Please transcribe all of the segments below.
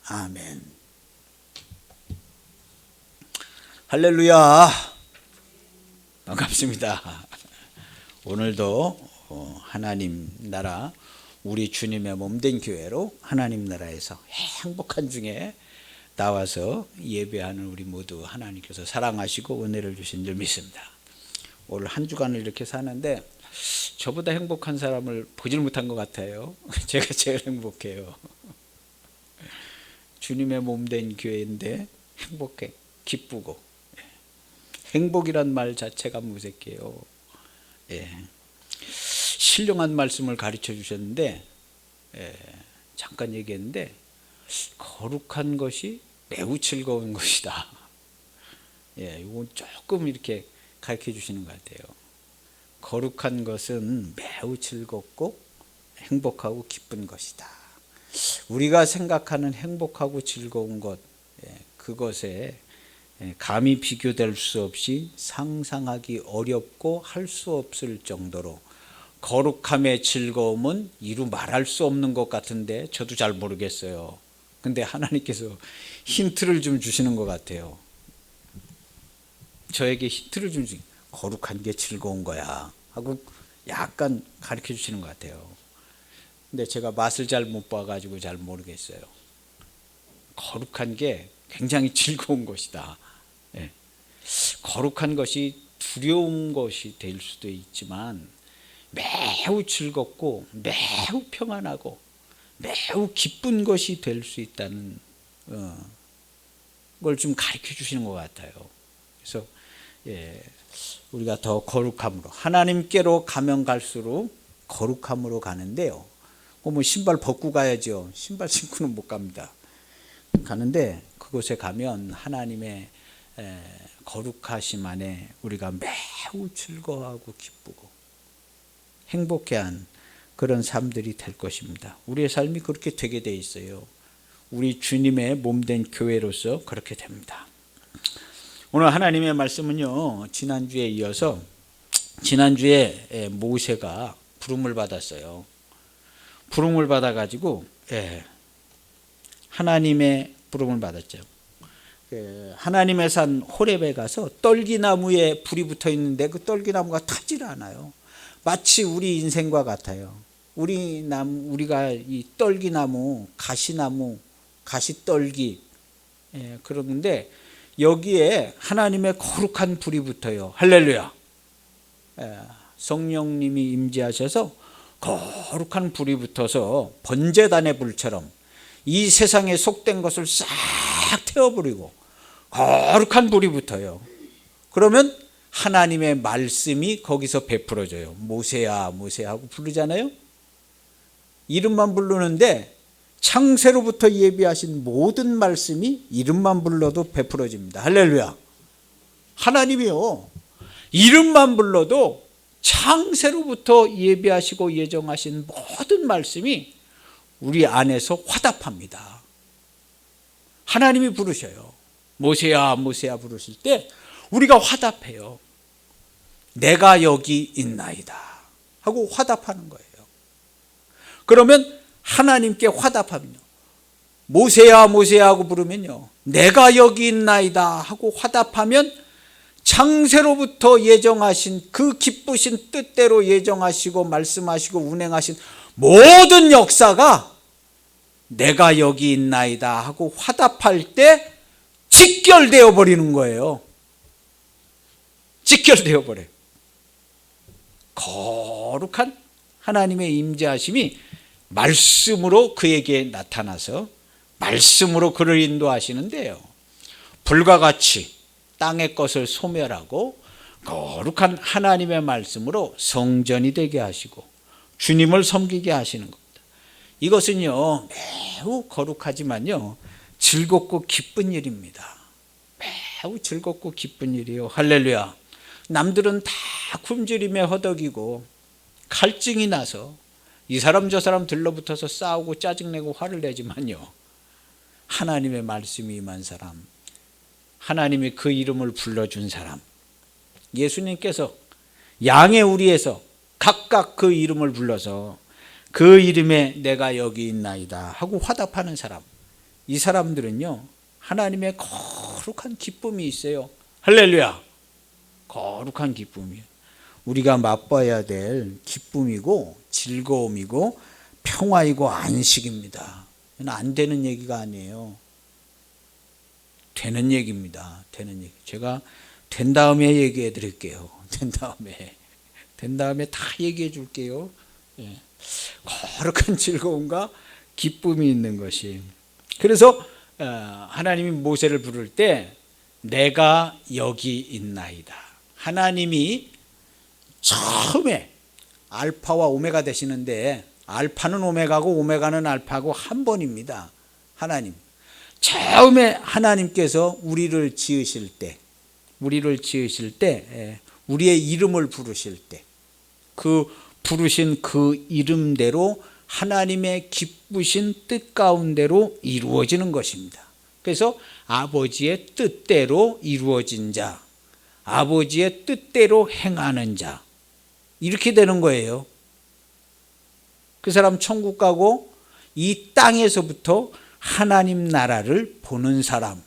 아멘. 할렐루야. 반갑습니다. 오늘도 하나님 나라, 우리 주님의 몸된 교회로 하나님 나라에서 행복한 중에 나와서 예배하는 우리 모두 하나님께서 사랑하시고 은혜를 주신 줄 믿습니다. 올 한 주간을 이렇게 사는데 저보다 행복한 사람을 보질 못한 것 같아요. 제가 제일 행복해요. 주님의 몸된 교회인데 행복해, 기쁘고, 행복이란 말 자체가 무색해요. 신령한 말씀을 가르쳐 주셨는데, 잠깐 얘기했는데, 거룩한 것이 매우 즐거운 것이다. 이건 조금 이렇게 가르쳐 주시는 것 같아요. 거룩한 것은 매우 즐겁고 행복하고 기쁜 것이다. 우리가 생각하는 행복하고 즐거운 것, 그것에 감히 비교될 수 없이 상상하기 어렵고 할 수 없을 정도로 거룩함의 즐거움은 이루 말할 수 없는 것 같은데 저도 잘 모르겠어요. 근데 하나님께서 힌트를 좀 주시는 것 같아요. 저에게 힌트를 좀 주시는, 거룩한 게 즐거운 거야 하고 약간 가르쳐 주시는 것 같아요. 근데 제가 맛을 잘 못 봐가지고 잘 모르겠어요. 거룩한 게 굉장히 즐거운 것이다. 거룩한 것이 두려운 것이 될 수도 있지만 매우 즐겁고 매우 평안하고 매우 기쁜 것이 될 수 있다는 걸 좀 가르쳐 주시는 것 같아요. 그래서 우리가 더 거룩함으로, 하나님께로 가면 갈수록 거룩함으로 가는데요. 뭐 신발 벗고 가야죠. 신발 신고는 못 갑니다. 가는데 그곳에 가면 하나님의 거룩하심 안에 우리가 매우 즐거워하고 기쁘고 행복해한 그런 삶들이 될 것입니다. 우리의 삶이 그렇게 되게 돼 있어요. 우리 주님의 몸된 교회로서 그렇게 됩니다. 오늘 하나님의 말씀은요, 지난주에 이어서, 지난주에 모세가 부름을 받았어요. 부름을 받아가지고 하나님의 부름을 받았죠. 하나님의 산 호렙에 가서 떨기나무에 불이 붙어 있는데 그 떨기나무가 타질 않아요. 마치 우리 인생과 같아요. 우리가 이 떨기나무, 가시나무, 가시떨기, 그러는데 여기에 하나님의 거룩한 불이 붙어요. 할렐루야. 성령님이 임재하셔서 거룩한 불이 붙어서 번제단의 불처럼 이 세상에 속된 것을 싹 태워버리고 거룩한 불이 붙어요. 그러면 하나님의 말씀이 거기서 베풀어져요. 모세야 모세야 하고 부르잖아요. 이름만 부르는데 창세로부터 예비하신 모든 말씀이 이름만 불러도 베풀어집니다. 할렐루야. 하나님이요, 이름만 불러도 창세로부터 예비하시고 예정하신 모든 말씀이 우리 안에서 화답합니다. 하나님이 부르셔요. 모세야 모세야 부르실 때 우리가 화답해요. 내가 여기 있나이다 하고 화답하는 거예요. 그러면 하나님께 화답하면요, 모세야 모세야 하고 부르면요, 내가 여기 있나이다 하고 화답하면 창세로부터 예정하신 그 기쁘신 뜻대로 예정하시고 말씀하시고 운행하신 모든 역사가 내가 여기 있나이다 하고 화답할 때 직결되어 버리는 거예요. 직결되어 버려요. 거룩한 하나님의 임재하심이 말씀으로 그에게 나타나서 말씀으로 그를 인도하시는데요, 불과 같이 땅의 것을 소멸하고 거룩한 하나님의 말씀으로 성전이 되게 하시고 주님을 섬기게 하시는 겁니다. 이것은요, 매우 거룩하지만요, 즐겁고 기쁜 일입니다. 매우 즐겁고 기쁜 일이요. 할렐루야. 남들은 다 굶주림에 허덕이고 갈증이 나서 이 사람 저 사람 들러붙어서 싸우고 짜증내고 화를 내지만요, 하나님의 말씀이 임한 사람, 하나님이 그 이름을 불러준 사람, 예수님께서 양의 우리에서 각각 그 이름을 불러서 그 이름에 내가 여기 있나이다 하고 화답하는 사람, 이 사람들은요, 하나님의 거룩한 기쁨이 있어요. 할렐루야. 거룩한 기쁨이에요. 우리가 맛봐야 될 기쁨이고 즐거움이고 평화이고 안식입니다. 안 되는 얘기가 아니에요. 되는 얘기입니다. 되는 얘기. 제가 된 다음에 얘기해 드릴게요. 된 다음에 다 얘기해 줄게요. 예. 거룩한 즐거움과 기쁨이 있는 것이. 그래서 하나님이 모세를 부를 때 내가 여기 있나이다. 하나님이 처음에 알파와 오메가 되시는데, 알파는 오메가고 오메가는 알파고 한 번입니다. 하나님. 처음에 하나님께서 우리를 지으실 때 우리의 이름을 부르실 때 그 부르신 그 이름대로 하나님의 기쁘신 뜻 가운데로 이루어지는 것입니다. 그래서 아버지의 뜻대로 이루어진 자, 아버지의 뜻대로 행하는 자, 이렇게 되는 거예요. 그 사람 천국 가고 이 땅에서부터 하나님 나라를 보는 사람.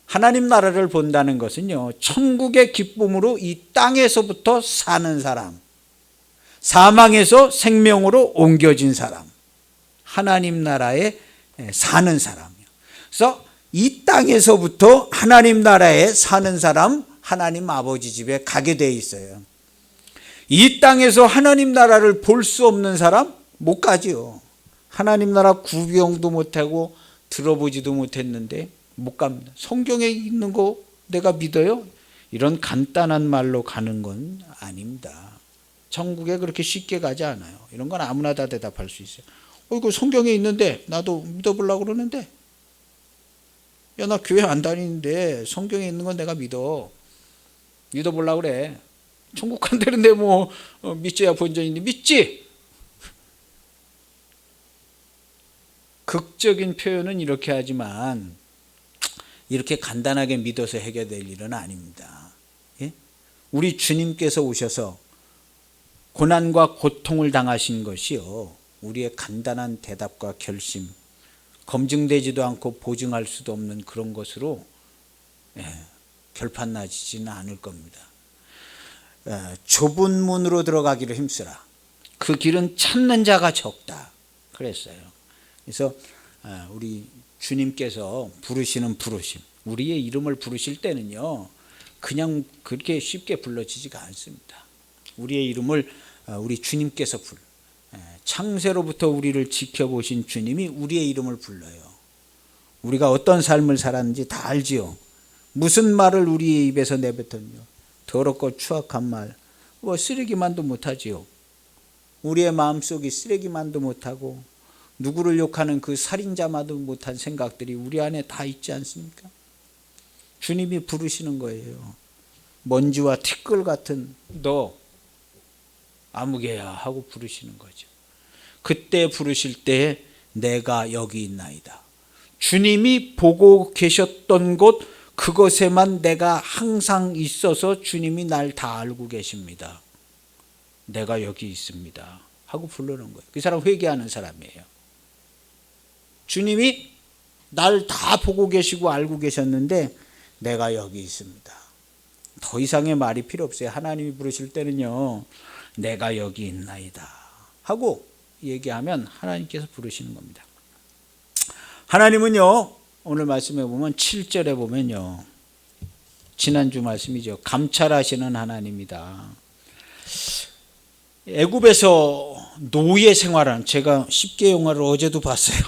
하나님 나라를 본다는 것은요, 천국의 기쁨으로 이 땅에서부터 사는 사람, 사망에서 생명으로 옮겨진 사람, 하나님 나라에 사는 사람이요. 그래서 이 땅에서부터 하나님 나라에 사는 사람, 하나님 아버지 집에 가게 돼 있어요. 이 땅에서 하나님 나라를 볼 수 없는 사람 못 가지요. 하나님 나라 구경도 못하고 들어보지도 못했는데 못 갑니다. 성경에 있는 거 내가 믿어요? 이런 간단한 말로 가는 건 아닙니다. 천국에 그렇게 쉽게 가지 않아요. 이런 건 아무나 다 대답할 수 있어요. 이거 성경에 있는데 나도 믿어보려고 그러는데, 야, 나 교회 안 다니는데 성경에 있는 건 내가 믿어보려고 그래. 천국 간다는데 뭐 믿져야 본전인데 믿지? 극적인 표현은 이렇게 하지만 이렇게 간단하게 믿어서 해결될 일은 아닙니다. 예? 우리 주님께서 오셔서 고난과 고통을 당하신 것이요, 우리의 간단한 대답과 결심, 검증되지도 않고 보증할 수도 없는 그런 것으로 결판나지는 않을 겁니다. 좁은 문으로 들어가기를 힘쓰라. 그 길은 찾는 자가 적다. 그랬어요. 그래서 우리 주님께서 부르시는 부르심, 우리의 이름을 부르실 때는요, 그냥 그렇게 쉽게 불러지지가 않습니다. 우리의 이름을 우리 주님께서 창세로부터 우리를 지켜보신 주님이 우리의 이름을 불러요. 우리가 어떤 삶을 살았는지 다 알지요. 무슨 말을 우리의 입에서 내뱉었냐. 더럽고 추악한 말, 쓰레기만도 못하지요. 우리의 마음속이 쓰레기만도 못하고 누구를 욕하는 그 살인자만도 못한 생각들이 우리 안에 다 있지 않습니까? 주님이 부르시는 거예요. 먼지와 티끌 같은 너 아무개야 하고 부르시는 거죠. 그때 부르실 때 내가 여기 있나이다. 주님이 보고 계셨던 곳 그것에만 내가 항상 있어서 주님이 날 다 알고 계십니다. 내가 여기 있습니다 하고 부르는 거예요. 그 사람 회개하는 사람이에요. 주님이 날 다 보고 계시고 알고 계셨는데 내가 여기 있습니다. 더 이상의 말이 필요 없어요. 하나님이 부르실 때는요, 내가 여기 있나이다 하고 얘기하면 하나님께서 부르시는 겁니다. 하나님은요, 오늘 말씀에 보면 7절에 보면요, 지난주 말씀이죠. 감찰하시는 하나님이다. 애굽에서 노예 생활하는, 제가 10개 영화를 어제도 봤어요.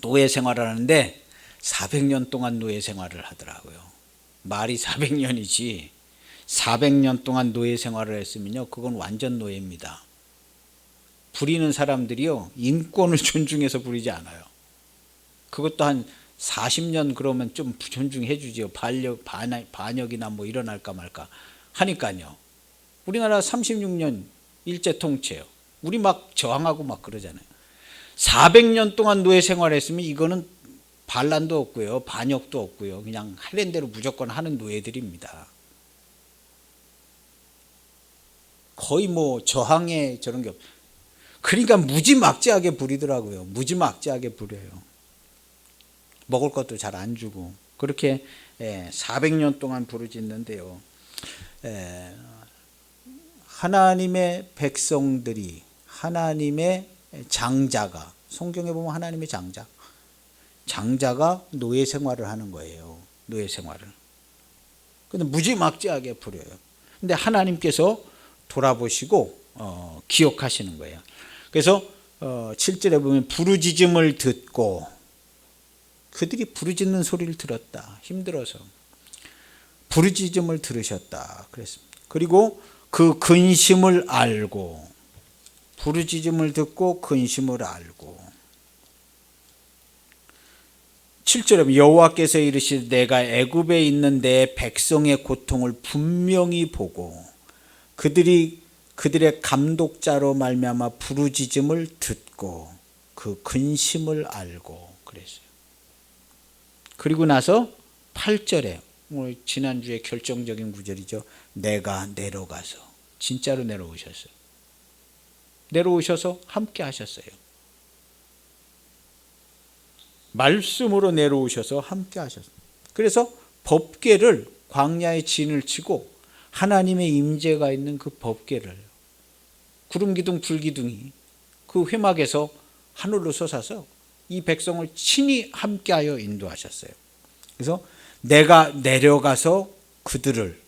노예 생활을 하는데 400년 동안 노예 생활을 하더라고요. 말이 400년이지 400년 동안 노예 생활을 했으면요, 그건 완전 노예입니다. 부리는 사람들이요, 인권을 존중해서 부리지 않아요. 그것도 한 40년 그러면 좀 존중해 주죠. 반역이나 뭐 일어날까 말까 하니까요. 우리나라 36년 일제 통치예요. 우리 막 저항하고 막 그러잖아요. 400년 동안 노예 생활했으면 이거는 반란도 없고요, 반역도 없고요, 그냥 하는 대로 무조건 하는 노예들입니다. 거의 뭐 저항에 저런 게 없어요. 그러니까 무지막지하게 부리더라고요. 무지막지하게 부려요. 먹을 것도 잘 안 주고 그렇게 400년 동안 부르짖는데요. 하나님의 백성들이 하나님의 장자가 성경에 보면 하나님의 장자가 노예 생활을 하는 거예요. 노예 생활을. 근데 무지막지하게 부려요. 근데 하나님께서 돌아보시고 기억하시는 거예요. 그래서 7절에 보면 부르짖음을 듣고 그들이 부르짖는 소리를 들었다. 힘들어서 부르짖음을 들으셨다. 그랬습니다. 그리고 그 근심을 알고 부르짖음을 듣고 근심을 알고 7절에 여호와께서 이르시되 내가 애굽에 있는 내 백성의 고통을 분명히 보고 그들의 감독자로 말미암아 부르짖음을 듣고 그 근심을 알고 그랬어요. 그리고 나서 8절에 오늘 지난주에 결정적인 구절이죠. 내가 내려가서 진짜로 내려오셨어요. 내려오셔서 함께 하셨어요. 말씀으로 내려오셔서 함께 하셨어요. 그래서 법궤를 광야에 진을 치고 하나님의 임재가 있는 그 법궤를 구름기둥 불기둥이 그 회막에서 하늘로 솟아서 이 백성을 친히 함께하여 인도하셨어요. 그래서 내가 내려가서 그들을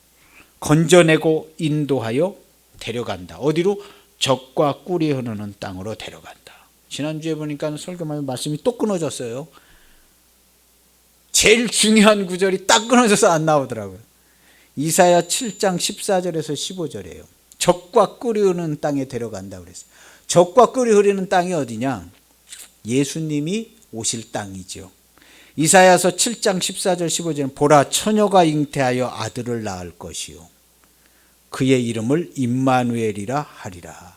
건져내고 인도하여 데려간다. 어디로? 젖과 꿀이 흐르는 땅으로 데려간다. 지난주에 보니까 설교만 말씀이 또 끊어졌어요. 제일 중요한 구절이 딱 끊어져서 안 나오더라고요. 이사야 7장 14절에서 15절이에요. 젖과 꿀이 흐르는 땅에 데려간다 그랬어요. 젖과 꿀이 흐르는 땅이 어디냐? 예수님이 오실 땅이죠. 이사야서 7장 14절 15절은 보라 처녀가 잉태하여 아들을 낳을 것이요 그의 이름을 임마누엘이라 하리라.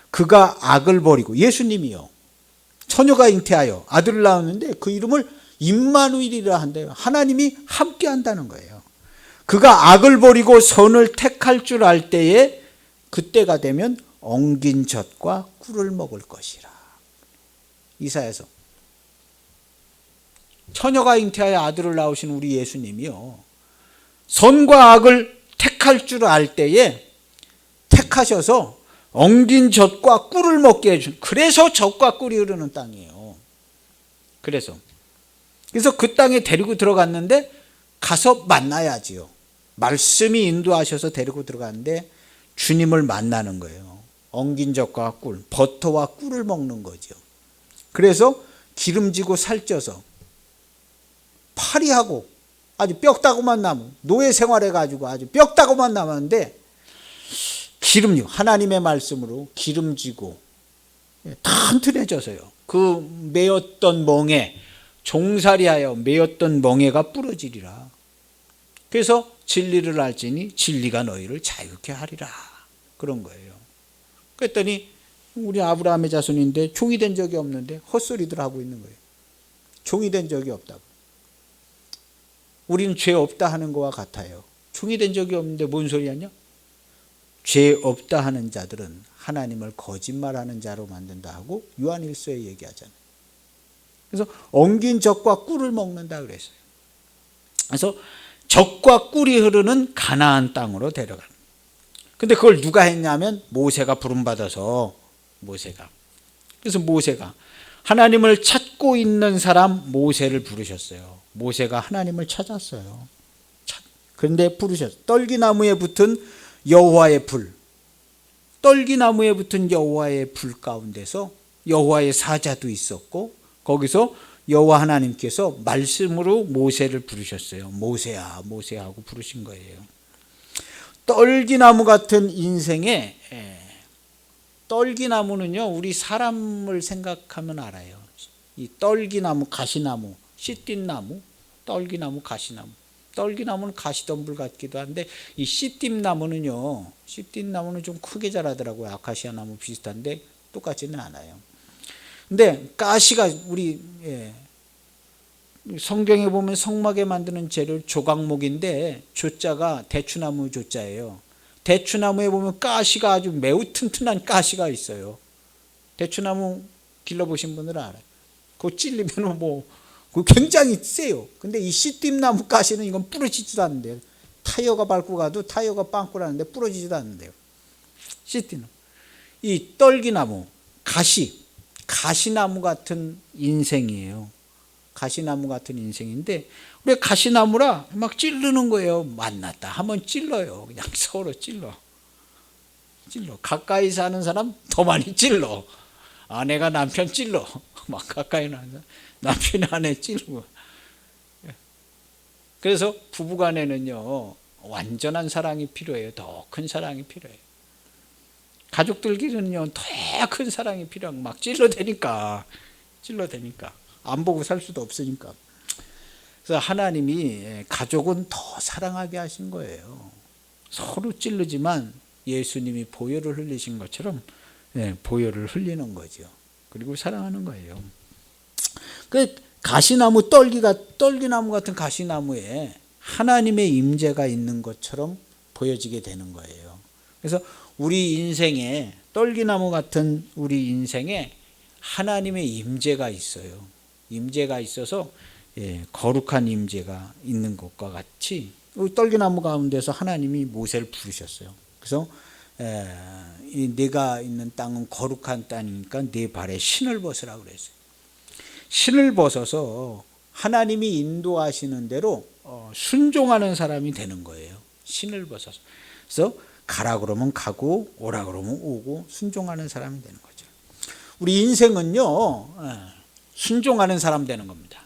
그가 악을 버리고 예수님이요 처녀가 잉태하여 아들을 낳았는데 그 이름을 임마누엘이라 한대요. 하나님이 함께 한다는 거예요. 그가 악을 버리고 선을 택할 줄 알 때에 그때가 되면 엉긴 젖과 꿀을 먹을 것이라. 이사야서 처녀가 잉태하여 아들을 낳으신 우리 예수님이요 선과 악을 택할 줄 알 때에 택하셔서 엉긴 젖과 꿀을 먹게 해준, 그래서 젖과 꿀이 흐르는 땅이에요. 그래서 그 땅에 데리고 들어갔는데 가서 만나야지요. 말씀이 인도하셔서 데리고 들어갔는데 주님을 만나는 거예요. 엉긴 젖과 꿀, 버터와 꿀을 먹는 거죠. 그래서 기름지고 살쪄서 파리하고 아주 뼈다구만 남은 노예 생활해가지고 아주 뼈다구만 남았는데 기름지고 하나님의 말씀으로 기름지고 튼튼해져서요. 그 매었던 멍에 종살이하여 매었던 멍에가 부러지리라. 그래서 진리를 알지니 진리가 너희를 자유케 하리라. 그런 거예요. 그랬더니 우리 아브라함의 자손인데 종이 된 적이 없는데 헛소리들 하고 있는 거예요. 종이 된 적이 없다고. 우리는 죄 없다 하는 것과 같아요. 종이 된 적이 없는데 뭔 소리 하냐? 죄 없다 하는 자들은 하나님을 거짓말하는 자로 만든다 하고 요한일서에 얘기하잖아요. 그래서 엉긴 젖과 꿀을 먹는다 그랬어요. 그래서 젖과 꿀이 흐르는 가나안 땅으로 데려가는. 근데 그걸 누가 했냐면 모세가 부름받아서 그래서 모세가 하나님을 찾고 있는 사람 모세를 부르셨어요. 모세가 하나님을 찾았어요. 그런데 부르셨어요. 떨기나무에 붙은 여호와의 불, 떨기나무에 붙은 여호와의 불 가운데서 여호와의 사자도 있었고 거기서 여호와 하나님께서 말씀으로 모세를 부르셨어요. 모세야 모세야 하고 부르신 거예요. 떨기나무 같은 인생에 떨기나무는요 우리 사람을 생각하면 알아요. 이 떨기나무, 가시나무, 씨띠나무, 떨기나무, 가시나무. 떨기나무는 가시덤불 같기도 한데 이 씨띠나무는요, 씨띠나무는 좀 크게 자라더라고요. 아카시아 나무 비슷한데 똑같지는 않아요. 근데 가시가 우리 성경에 보면 성막에 만드는 재료 조각목인데 조자가 대추나무 조자예요. 대추나무에 보면 가시가 아주 매우 튼튼한 가시가 있어요. 대추나무 길러보신 분들은 알아요. 그거 찔리면 뭐 그 굉장히 세요. 근데 이 씨띠나무 가시는 이건 부러지지도 않는데요. 타이어가 밟고 가도 타이어가 빵꾸 나는데 부러지지도 않는데요. 씨띠나무. 이 떨기나무, 가시나무 같은 인생이에요. 가시나무 같은 인생인데 우리 가시나무라 막 찌르는 거예요. 만났다 하면 찔러요. 그냥 서로 찔러. 가까이 사는 사람 더 많이 찔러. 아내가 남편 찔러. 막 가까이 나는 사람 남편이 아내 찔르고. 그래서 부부간에는요 완전한 사랑이 필요해요. 더 큰 사랑이 필요해요. 가족들끼리는요 더 큰 사랑이 필요하고 막 찔러대니까 안 보고 살 수도 없으니까. 그래서 하나님이 가족은 더 사랑하게 하신 거예요. 서로 찌르지만 예수님이 보혈을 흘리신 것처럼 보혈을 흘리는 거죠. 그리고 사랑하는 거예요. 그 가시나무 떨기나무 같은 가시나무에 하나님의 임재가 있는 것처럼 보여지게 되는 거예요. 그래서 우리 인생에 떨기나무 같은 우리 인생에 하나님의 임재가 있어요. 임재가 있어서 거룩한 임재가 있는 것과 같이 떨기나무 가운데서 하나님이 모세를 부르셨어요. 그래서 네가 있는 땅은 거룩한 땅이니까 네 발에 신을 벗으라고 그랬어요. 신을 벗어서 하나님이 인도하시는 대로 순종하는 사람이 되는 거예요. 신을 벗어서. 그래서 가라 그러면 가고 오라 그러면 오고 순종하는 사람이 되는 거죠. 우리 인생은요 순종하는 사람 되는 겁니다.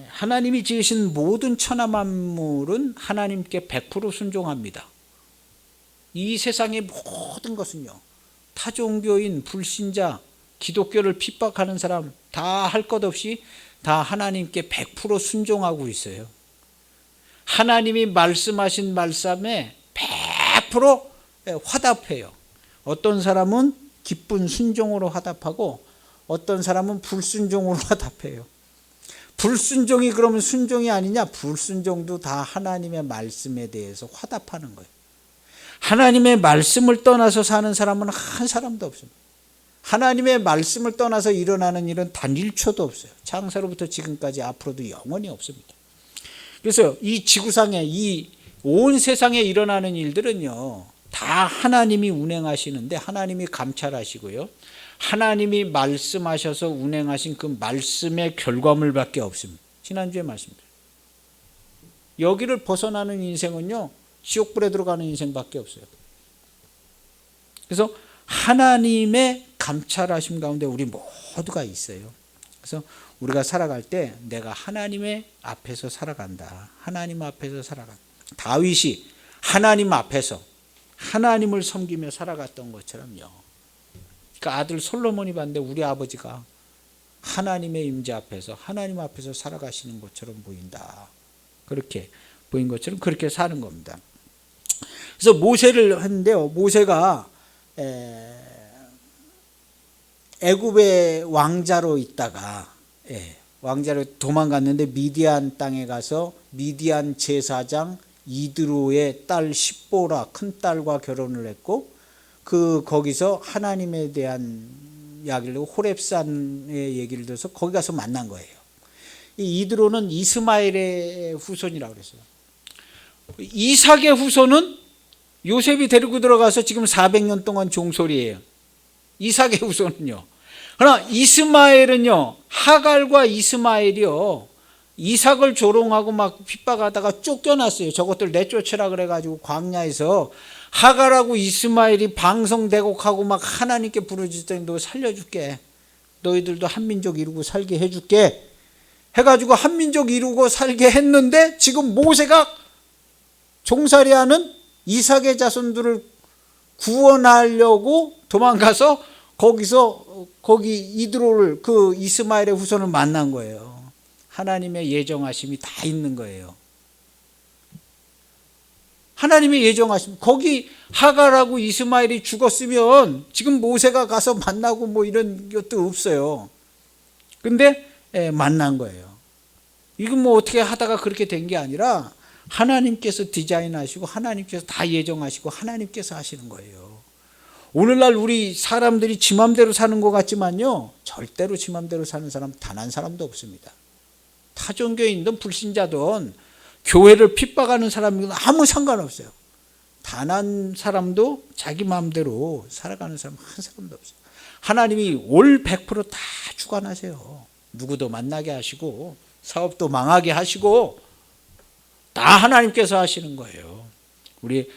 하나님이 지으신 모든 천하 만물은 하나님께 100% 순종합니다. 이 세상의 모든 것은요 타종교인, 불신자, 기독교를 핍박하는 사람 다 할 것 없이 다 하나님께 100% 순종하고 있어요. 하나님이 말씀하신 말씀에 100% 화답해요. 어떤 사람은 기쁜 순종으로 화답하고 어떤 사람은 불순종으로 화답해요. 불순종이 그러면 순종이 아니냐? 불순종도 다 하나님의 말씀에 대해서 화답하는 거예요. 하나님의 말씀을 떠나서 사는 사람은 한 사람도 없습니다. 하나님의 말씀을 떠나서 일어나는 일은 단 1초도 없어요. 창세로부터 지금까지 앞으로도 영원히 없습니다. 그래서 이 지구상에 이 온 세상에 일어나는 일들은요 다 하나님이 운행하시는데 하나님이 감찰하시고요 하나님이 말씀하셔서 운행하신 그 말씀의 결과물밖에 없습니다. 지난주에 말씀드렸어요. 여기를 벗어나는 인생은요 지옥불에 들어가는 인생밖에 없어요. 그래서 하나님의 감찰하심 가운데 우리 모두가 있어요. 그래서 우리가 살아갈 때 내가 하나님의 앞에서 살아간다. 하나님 앞에서 살아간다. 다윗이 하나님 앞에서 하나님을 섬기며 살아갔던 것처럼요. 그 아들 솔로몬이 봤는데 우리 아버지가 하나님의 임재 앞에서 하나님 앞에서 살아가시는 것처럼 보인다. 그렇게 보인 것처럼 그렇게 사는 겁니다. 그래서 모세를 했는데요. 모세가 애굽의 왕자로 있다가 왕자로 도망갔는데 미디안 땅에 가서 미디안 제사장 이드로의 딸 십보라 큰딸과 결혼을 했고 거기서 하나님에 대한 이야기를 호렙산의 얘기를 들어서 거기 가서 만난 거예요. 이 이드로는 이스마엘의 후손이라고 그랬어요. 이삭의 후손은 요셉이 데리고 들어가서 지금 400년 동안 종소리예요. 이삭의 후손은요. 그러나 이스마엘은요. 하갈과 이스마엘이요. 이삭을 조롱하고 막 핍박하다가 쫓겨났어요. 저것들 내쫓으라 그래가지고 광야에서 하갈하고 이스마엘이 방성대곡하고 막 하나님께 부르짖더니 너 살려줄게. 너희들도 한민족 이루고 살게 해줄게. 해가지고 한민족 이루고 살게 했는데 지금 모세가 종살이하는 이삭의 자손들을 구원하려고 도망가서 거기 이드로를 그 이스마엘의 후손을 만난 거예요. 하나님의 예정하심이 다 있는 거예요. 하나님의 예정하심. 거기 하갈하고 이스마엘이 죽었으면 지금 모세가 가서 만나고 뭐 이런 것도 없어요. 근데 만난 거예요. 이건 뭐 어떻게 하다가 그렇게 된 게 아니라 하나님께서 디자인하시고 하나님께서 다 예정하시고 하나님께서 하시는 거예요. 오늘날 우리 사람들이 지 맘대로 사는 것 같지만요, 절대로 지 맘대로 사는 사람 단 한 사람도 없습니다. 타종교인든 불신자든 교회를 핍박하는 사람이든 아무 상관없어요. 단 한 사람도 자기 마음대로 살아가는 사람 한 사람도 없어요. 하나님이 올 100%다 주관하세요. 누구도 만나게 하시고 사업도 망하게 하시고 다 하나님께서 하시는 거예요. 우리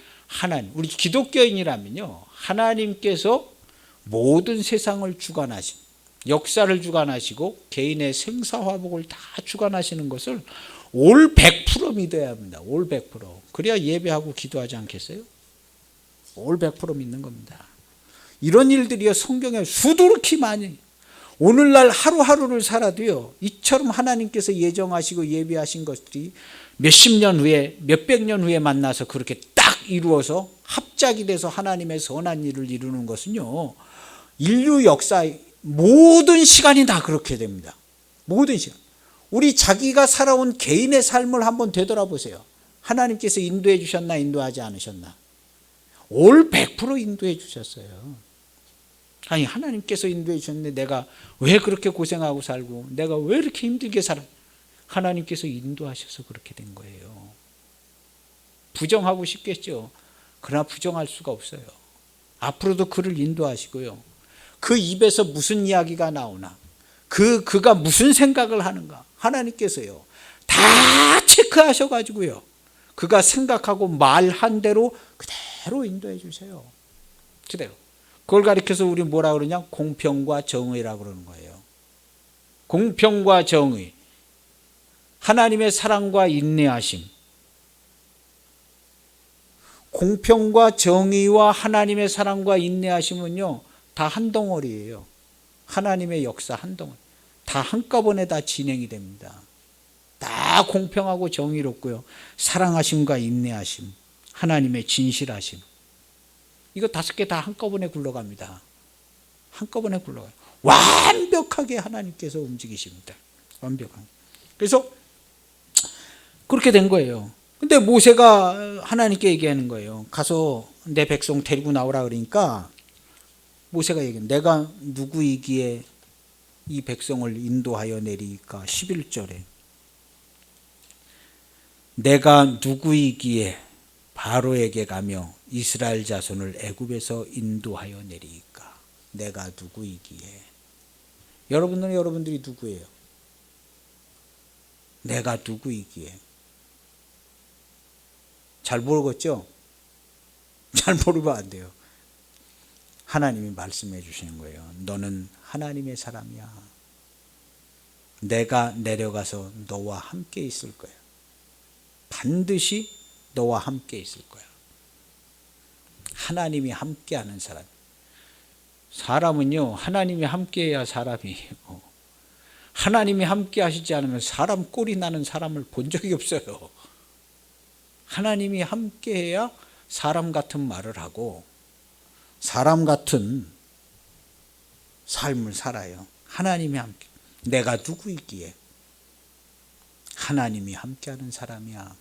기독교인이라면요, 하나님께서 모든 세상을 주관하신, 역사를 주관하시고 개인의 생사화복을 다 주관하시는 것을 올 100% 믿어야 합니다. 올 100%. 그래야 예배하고 기도하지 않겠어요? 올 100% 믿는 겁니다. 이런 일들이요, 성경에 수두룩히 많이, 오늘날 하루하루를 살아도요, 이처럼 하나님께서 예정하시고 예비하신 것들이 몇십 년 후에, 몇백 년 후에 만나서 그렇게 딱 이루어서 합작이 돼서 하나님의 선한 일을 이루는 것은요, 인류 역사의 모든 시간이 다 그렇게 됩니다. 모든 시간. 우리 자기가 살아온 개인의 삶을 한번 되돌아보세요. 하나님께서 인도해 주셨나, 인도하지 않으셨나? 올 100% 인도해 주셨어요. 아니, 하나님께서 인도해 주셨는데 내가 왜 그렇게 고생하고 살고 내가 왜 이렇게 힘들게 살아? 하나님께서 인도하셔서 그렇게 된 거예요. 부정하고 싶겠죠. 그러나 부정할 수가 없어요. 앞으로도 그를 인도하시고요. 그 입에서 무슨 이야기가 나오나, 그가 무슨 생각을 하는가, 하나님께서요 다 체크하셔가지고요, 그가 생각하고 말한 대로 그대로 인도해 주세요. 그대로. 그걸 가리켜서 우리 뭐라 그러냐? 공평과 정의라고 그러는 거예요. 공평과 정의, 하나님의 사랑과 인내하심. 공평과 정의와 하나님의 사랑과 인내하심은요, 다 한 덩어리예요. 하나님의 역사 한 덩어리. 다 한꺼번에 다 진행이 됩니다. 다 공평하고 정의롭고요, 사랑하심과 인내하심, 하나님의 진실하심. 이거 5개 다 한꺼번에 굴러갑니다. 한꺼번에 굴러가요. 완벽하게 하나님께서 움직이십니다. 완벽하게. 그래서 그렇게 된 거예요. 근데 모세가 하나님께 얘기하는 거예요. 가서 내 백성 데리고 나오라 그러니까 모세가 얘기해요. 내가 누구이기에 이 백성을 인도하여 내리까? 11절에 내가 누구이기에 바로에게 가며 이스라엘 자손을 애굽에서 인도하여 내리까? 내가 누구이기에. 여러분들이 누구예요? 내가 누구이기에. 잘 모르겠죠? 잘 모르면 안 돼요. 하나님이 말씀해 주시는 거예요. 너는 하나님의 사람이야. 내가 내려가서 너와 함께 있을 거야. 반드시 너와 함께 있을 거야. 하나님이 함께하는 사람. 사람은요, 하나님이 함께해야 사람이에요. 하나님이 함께 하시지 않으면 사람 꼴이 나는 사람을 본 적이 없어요. 하나님이 함께해야 사람 같은 말을 하고 사람 같은 삶을 살아요. 하나님이 함께. 내가 누구이기에 하나님이 함께하는 사람이야.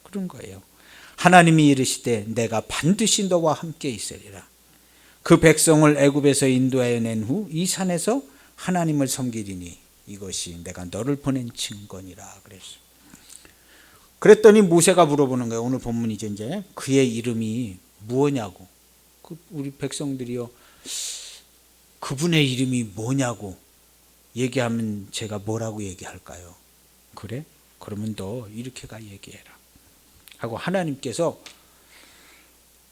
그런 거예요. 하나님이 이르시되 내가 반드시 너와 함께 있으리라. 그 백성을 애굽에서 인도하여 낸 후 이 산에서 하나님을 섬기리니 이것이 내가 너를 보낸 증거니라 그랬어요. 그랬더니 모세가 물어보는 거예요. 오늘 본문이죠. 이제 그의 이름이 무엇냐고. 우리 백성들이요, 그분의 이름이 뭐냐고 얘기하면 제가 뭐라고 얘기할까요? 그래? 그러면 너 이렇게 가 얘기해라 하고 하나님께서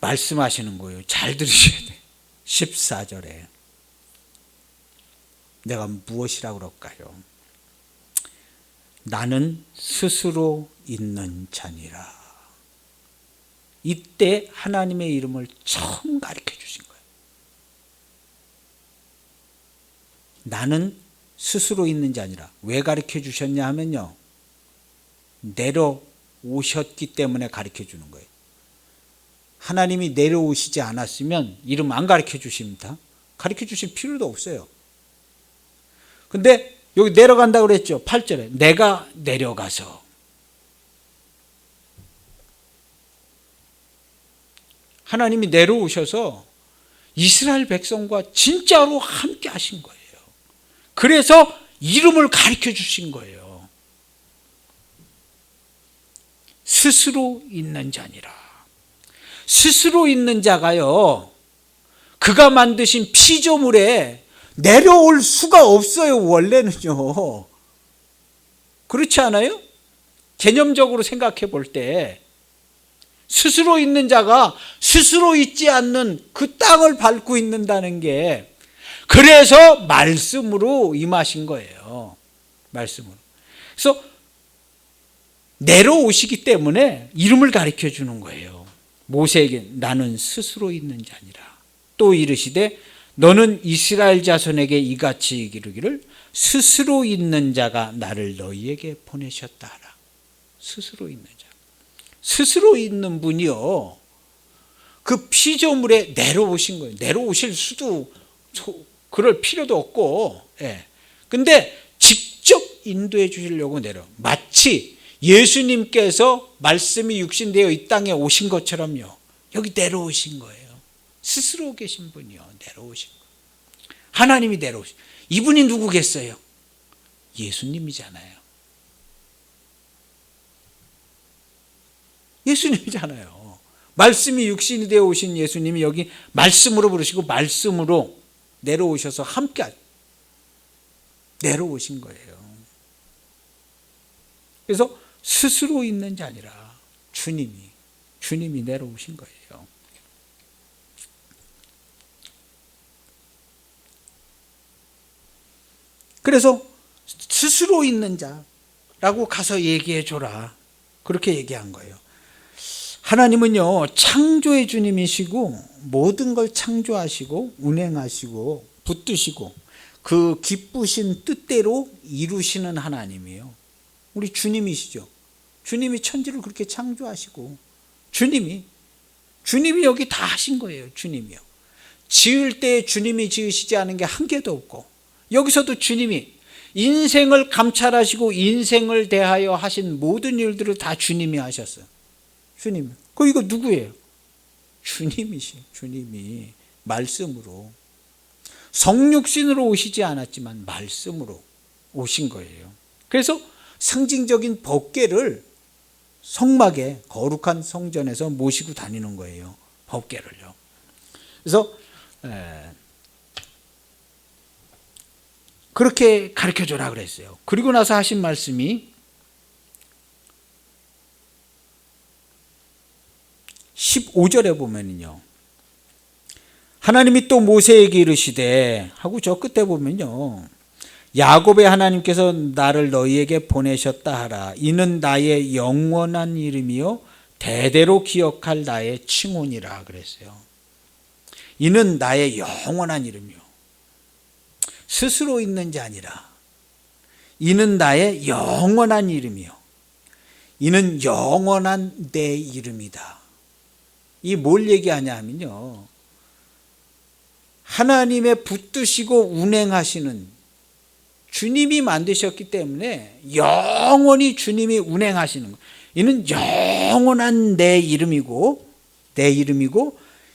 말씀하시는 거예요. 잘 들으셔야 돼. 14절에 내가 무엇이라고 그럴까요? 나는 스스로 있는 자니라. 이때 하나님의 이름을 처음 가르쳐 주신 거예요. 나는 스스로 있는 자니라. 왜 가르쳐 주셨냐 하면요, 내려오셨기 때문에 가르쳐 주는 거예요. 하나님이 내려오시지 않았으면 이름 안 가르쳐 주십니다. 가르쳐 주실 필요도 없어요. 근데 여기 내려간다고 그랬죠. 8절에 내가 내려가서. 하나님이 내려오셔서 이스라엘 백성과 진짜로 함께 하신 거예요. 그래서 이름을 가르쳐 주신 거예요. 스스로 있는 자니라. 스스로 있는 자가요, 그가 만드신 피조물에 내려올 수가 없어요. 원래는요. 그렇지 않아요? 개념적으로 생각해 볼 때 스스로 있는 자가 스스로 있지 않는 그 땅을 밟고 있는다는 게, 그래서 말씀으로 임하신 거예요. 말씀으로. 그래서 내려오시기 때문에 이름을 가르쳐 주는 거예요. 모세에게 나는 스스로 있는 자니라. 또 이르시되 너는 이스라엘 자손에게 이같이 이르기를 스스로 있는 자가 나를 너희에게 보내셨다 하라. 스스로 있는 자. 스스로 있는 분이요, 그 피조물에 내려오신 거예요. 내려오실 수도, 그럴 필요도 없고, 근데 직접 인도해 주시려고 마치 예수님께서 말씀이 육신되어 이 땅에 오신 것처럼요, 여기 내려오신 거예요. 스스로 계신 분이요, 내려오신 거예요. 하나님이 내려오신. 이분이 누구겠어요? 예수님이잖아요. 예수님이잖아요. 말씀이 육신이 되어 오신 예수님이 여기 말씀으로 부르시고 말씀으로 내려오셔서 함께 내려오신 거예요. 그래서 스스로 있는 자 아니라 주님이 내려오신 거예요. 그래서 스스로 있는 자라고 가서 얘기해 줘라. 그렇게 얘기한 거예요. 하나님은요, 창조의 주님이시고 모든 걸 창조하시고 운행하시고 붙드시고 그 기쁘신 뜻대로 이루시는 하나님이에요. 우리 주님이시죠. 주님이 천지를 그렇게 창조하시고 주님이 여기 다 하신 거예요. 주님이요. 지을 때 주님이 지으시지 않은 게 한 개도 없고, 여기서도 주님이 인생을 감찰하시고 인생을 대하여 하신 모든 일들을 다 주님이 하셨어요. 주님. 이거 누구예요? 주님이 말씀으로, 성육신으로 오시지 않았지만 말씀으로 오신 거예요. 그래서 상징적인 법궤를 성막에 거룩한 성전에서 모시고 다니는 거예요. 법궤를요. 그래서 그렇게 가르쳐줘라 그랬어요. 그리고 나서 하신 말씀이 15절에 보면요, 하나님이 또 모세에게 이르시되 하고 저 끝에 보면요, 야곱의 하나님께서 나를 너희에게 보내셨다 하라. 이는 나의 영원한 이름이요 대대로 기억할 나의 칭혼이라 그랬어요. 이는 나의 영원한 이름이요. 스스로 있는 자 아니라 이는 나의 영원한 이름이요. 이는 영원한 내 이름이다. 이 뭘 얘기하냐 하면요, 하나님의 붙드시고 운행하시는 주님이 만드셨기 때문에 영원히 주님이 운행하시는 거예요. 이는 영원한 내 이름이고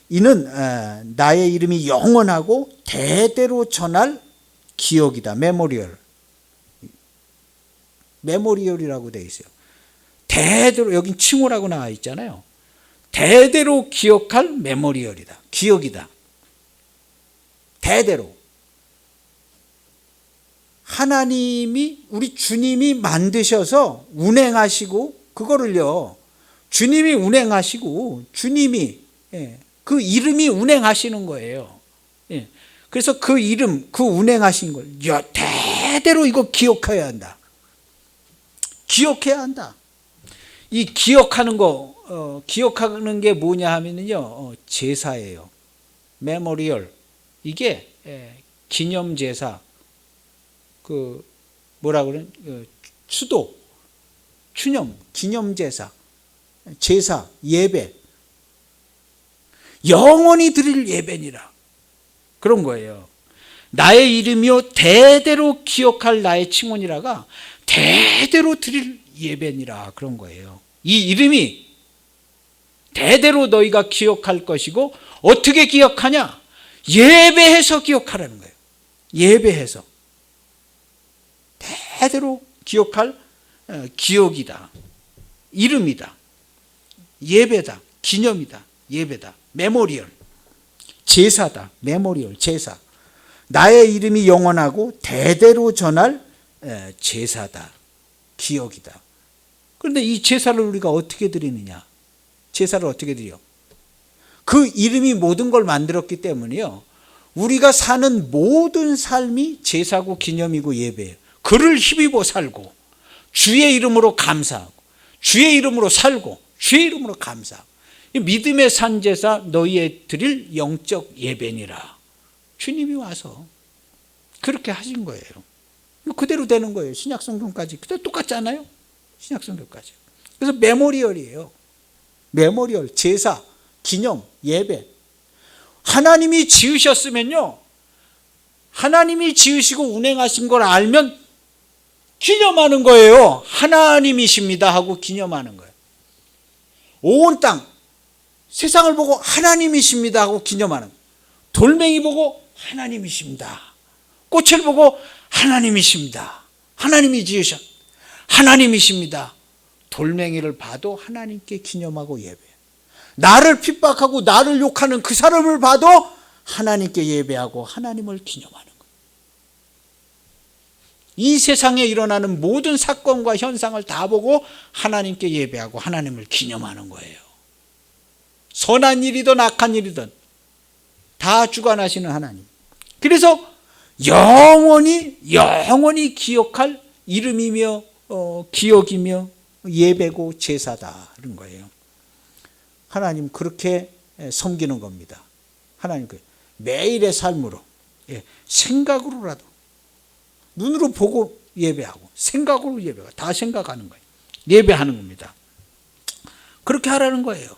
이는 나의 이름이 영원하고 대대로 전할 기억이다. 메모리얼이라고 되어 있어요. 대대로, 여긴 칭호라고 나와 있잖아요. 대대로 기억할 메모리얼이다. 기억이다. 대대로. 하나님이, 우리 주님이 만드셔서 운행하시고, 그거를요, 주님이 운행하시고, 주님이, 그 이름이 운행하시는 거예요. 그래서 그 이름, 그 운행하신 걸 대대로 이거 기억해야 한다. 기억해야 한다. 이 기억하는 거, 기억하는 게 뭐냐 하면요, 제사예요. 메모리얼. 이게 기념제사, 추도, 추념, 기념제사, 제사, 예배, 영원히 드릴 예배니라. 그런 거예요. 나의 이름이요 대대로 기억할 나의 칭혼이라가 대대로 드릴 예배니라. 그런 거예요. 이 이름이 대대로 너희가 기억할 것이고, 어떻게 기억하냐? 예배해서 기억하라는 거예요. 예배해서. 대대로 기억할 기억이다. 이름이다. 예배다. 기념이다. 예배다. 메모리얼. 제사다. 메모리얼. 제사. 나의 이름이 영원하고 대대로 전할 제사다. 기억이다. 그런데 이 제사를 우리가 어떻게 드리느냐? 제사를 어떻게 드려? 그 이름이 모든 걸 만들었기 때문에요. 우리가 사는 모든 삶이 제사고 기념이고 예배예요. 그를 힘입어 살고 주의 이름으로 감사하고 주의 이름으로 살고 주의 이름으로 감사하고 믿음의 산제사 너희의 드릴 영적 예배니라. 주님이 와서 그렇게 하신 거예요. 그대로 되는 거예요. 신약성경까지. 그대로 똑같지 않아요? 신약성경까지. 그래서 메모리얼이에요. 메모리얼, 제사, 기념, 예배. 하나님이 지으셨으면요. 하나님이 지으시고 운행하신 걸 알면 기념하는 거예요. 하나님이십니다 하고 기념하는 거예요. 온 땅, 세상을 보고 하나님이십니다 하고 기념하는 거예요. 돌멩이 보고 하나님이십니다. 꽃을 보고 하나님이십니다. 하나님이 지으셨. 하나님이십니다. 돌멩이를 봐도 하나님께 기념하고 예배. 나를 핍박하고 나를 욕하는 그 사람을 봐도 하나님께 예배하고 하나님을 기념하는 거예요. 이 세상에 일어나는 모든 사건과 현상을 다 보고 하나님께 예배하고 하나님을 기념하는 거예요. 선한 일이든 악한 일이든 다 주관하시는 하나님. 그래서 영원히 기억할 이름이며 기억이며 예배고 제사다는 거예요. 하나님 그렇게 섬기는 겁니다. 하나님 매일의 삶으로 생각으로라도 눈으로 보고 예배하고 생각으로 예배하고 다 생각하는 거예요. 예배하는 겁니다. 그렇게 하라는 거예요.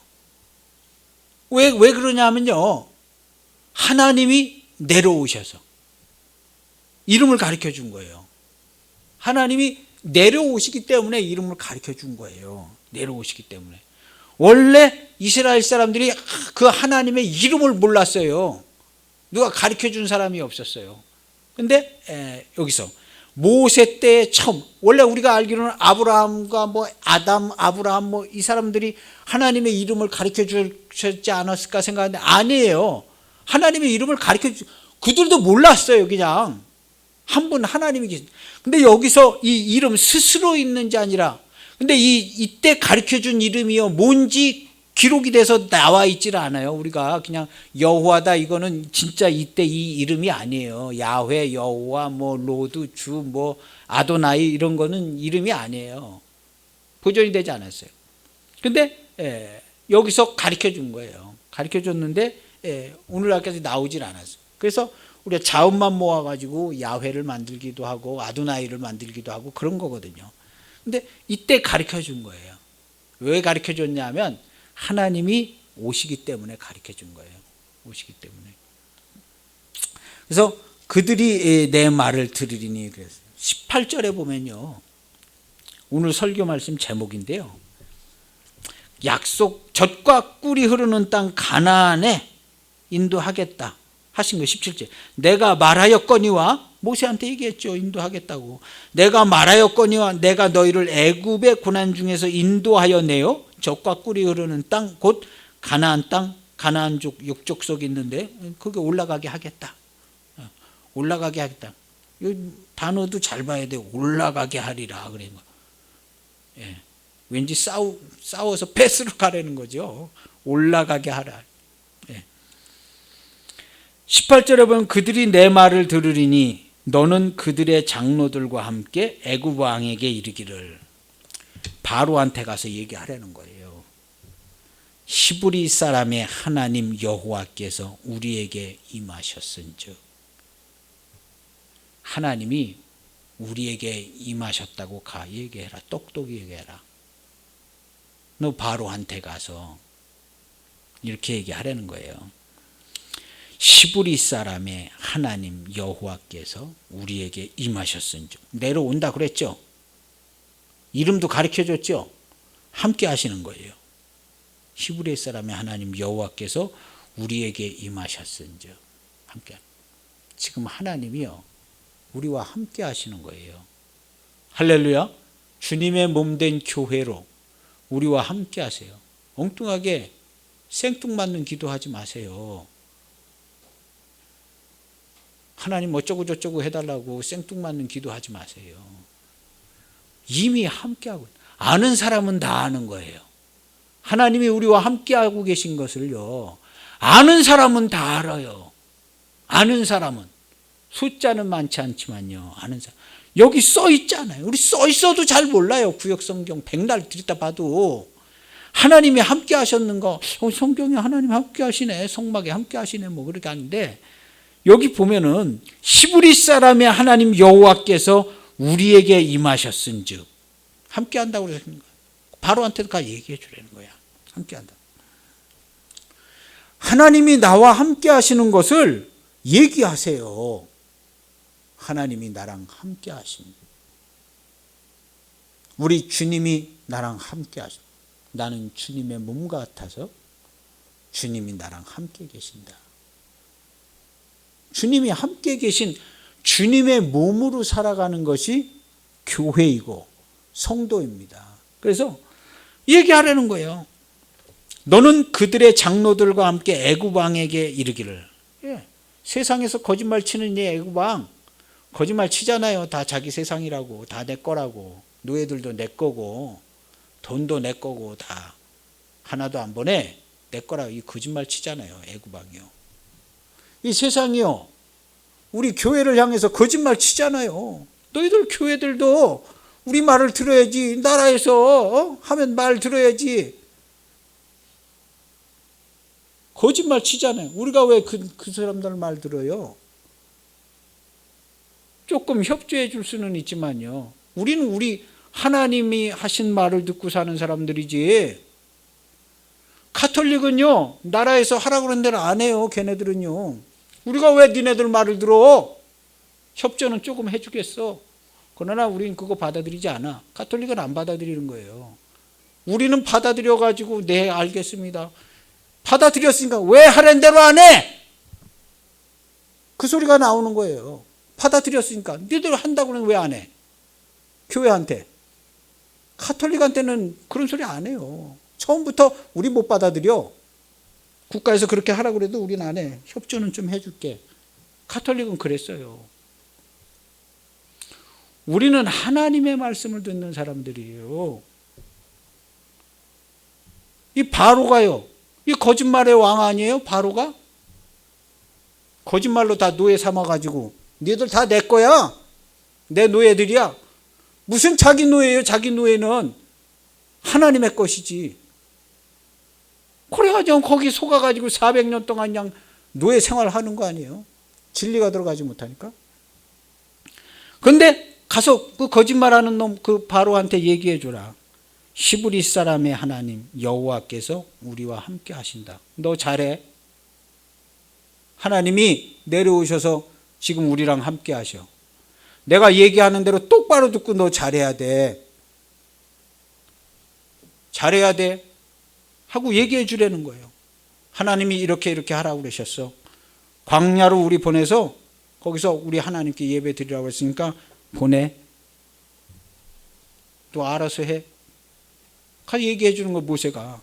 왜 그러냐면요. 하나님이 내려오셔서 이름을 가르쳐 준 거예요. 하나님이 내려오시기 때문에 이름을 가르쳐 준 거예요. 내려오시기 때문에. 원래 이스라엘 사람들이 그 하나님의 이름을 몰랐어요. 누가 가르쳐 준 사람이 없었어요. 근데 여기서 모세 때 처음, 원래 우리가 알기로는 아브라함과 아브라함 이 사람들이 하나님의 이름을 가르쳐 주셨지 않았을까 생각하는데 아니에요. 하나님의 이름을 가르쳐 그들도 몰랐어요. 그냥 한 분 하나님이 계신. 근데 여기서 이 이름 스스로 있는지 아니라 근데 이때 가르쳐 준 이름이요 뭔지 기록이 돼서 나와 있지를 않아요. 우리가 그냥 여호와다 이거는 진짜 이때 이 이름이 아니에요. 야훼, 여호와, 로드, 주, 아도나이 이런 거는 이름이 아니에요. 보존이 되지 않았어요. 근데 여기서 가르쳐 준 거예요. 가르쳐 줬는데 오늘날까지 나오질 않았어요. 그래서 우리가 자음만 모아가지고 야훼를 만들기도 하고 아도나이를 만들기도 하고 그런 거거든요. 근데 이때 가르쳐 준 거예요. 왜 가르쳐 줬냐면 하나님이 오시기 때문에 가르쳐 준 거예요. 오시기 때문에. 그래서 그들이 내 말을 들으리니 그랬어요. 18절에 보면요. 오늘 설교 말씀 제목인데요. 약속 젖과 꿀이 흐르는 땅 가나안에 인도하겠다 하신 거 17절. 내가 말하였거니와 모세한테 얘기했죠. 인도하겠다고. 내가 말하였거니와 내가 너희를 애굽의 고난 중에서 인도하여 내어 젖과 꿀이 흐르는 땅 곧 가나안 땅 가나안족 육족속이 있는데 거기 올라가게 하겠다. 올라가게 하겠다. 이 단어도 잘 봐야 돼. 올라가게 하리라 그런 거. 왠지 싸워서 패스로 가라는 거죠. 올라가게 하라. 18절에 보면 그들이 내 말을 들으리니 너는 그들의 장로들과 함께 애굽 왕에게 이르기를 바로한테 가서 얘기하라는 거예요. 히브리 사람의 하나님 여호와께서 우리에게 임하셨은즉 하나님이 우리에게 임하셨다고 가 얘기해라. 똑똑히 얘기해라. 너 바로한테 가서 이렇게 얘기하라는 거예요. 히브리 사람의 하나님 여호와께서 우리에게 임하셨은즉 내려온다 그랬죠. 이름도 가르쳐줬죠. 함께 하시는 거예요. 히브리 사람의 하나님 여호와께서 우리에게 임하셨은즉 함께. 지금 하나님이요, 우리와 함께 하시는 거예요. 할렐루야. 주님의 몸된 교회로 우리와 함께 하세요. 엉뚱하게 생뚱맞는 기도하지 마세요. 하나님 어쩌고 저쩌고 해달라고 생뚱맞는 기도하지 마세요. 이미 함께하고, 아는 사람은 다 아는 거예요. 하나님이 우리와 함께하고 계신 것을요, 아는 사람은 다 알아요. 아는 사람은, 숫자는 많지 않지만요, 아는 사람. 여기 써 있잖아요. 우리 써 있어도 잘 몰라요. 구역성경 백날 들이다 봐도 하나님이 함께 하셨는 거, 성경에 하나님 함께 하시네, 성막에 함께 하시네, 뭐 그렇게 하는데, 여기 보면은 히브리 사람의 하나님 여호와께서 우리에게 임하셨은즉, 함께 한다고 그러는 거예요. 바로한테도 가 얘기해 주라는 거야. 함께 한다. 하나님이 나와 함께 하시는 것을 얘기하세요. 하나님이 나랑 함께 하십니다. 우리 주님이 나랑 함께 하십니다. 나는 주님의 몸 같아서 주님이 나랑 함께 계신다. 주님이 함께 계신 주님의 몸으로 살아가는 것이 교회이고 성도입니다. 그래서 얘기하라는 거예요. 너는 그들의 장로들과 함께 애굽 왕에게 이르기를. 세상에서 거짓말 치는 이 애굽 왕 거짓말 치잖아요. 다 자기 세상이라고, 다 내 거라고, 노예들도 내 거고, 돈도 내 거고, 다 하나도 안 보내, 내 거라고 이 거짓말 치잖아요. 애굽 왕이요. 이 세상이요, 우리 교회를 향해서 거짓말 치잖아요. 너희들 교회들도 우리 말을 들어야지. 나라에서 하면 말 들어야지. 거짓말 치잖아요. 우리가 왜 그 사람들 말 들어요? 조금 협조해 줄 수는 있지만요, 우리는 우리 하나님이 하신 말을 듣고 사는 사람들이지. 가톨릭은요, 나라에서 하라고 그런 대로 안 해요. 걔네들은요. 우리가 왜 니네들 말을 들어? 협조는 조금 해주겠어. 그러나 우리는 그거 받아들이지 않아. 가톨릭은 안 받아들이는 거예요. 우리는 받아들여가지고 네 알겠습니다. 받아들였으니까 왜 하라는 대로 안 해? 그 소리가 나오는 거예요. 받아들였으니까. 니들 한다고 그러면 왜 안 해? 교회한테. 가톨릭한테는 그런 소리 안 해요. 처음부터 우리 못 받아들여. 국가에서 그렇게 하라고 그래도 우리는 안 해. 협조는 좀 해줄게. 가톨릭은 그랬어요. 우리는 하나님의 말씀을 듣는 사람들이에요. 이 바로가요, 이 거짓말의 왕 아니에요? 바로가? 거짓말로 다 노예 삼아가지고 니들 다 내 거야. 내 노예들이야. 무슨 자기 노예예요? 자기 노예는 하나님의 것이지. 그래가지고 거기 속아가지고 400년 동안 그냥 노예 생활하는 거 아니에요? 진리가 들어가지 못하니까. 그런데 가서 그 거짓말하는 놈 그 바로한테 얘기해 주라. 히브리 사람의 하나님 여호와께서 우리와 함께 하신다. 너 잘해. 하나님이 내려오셔서 지금 우리랑 함께 하셔. 내가 얘기하는 대로 똑바로 듣고 너 잘해야 돼. 잘해야 돼. 하고 얘기해 주라는 거예요. 하나님이 이렇게 하라고 그러셨어. 광야로 우리 보내서 거기서 우리 하나님께 예배 드리라고 했으니까 보내. 또 알아서 해. 가서 얘기해 주는 거 모세가.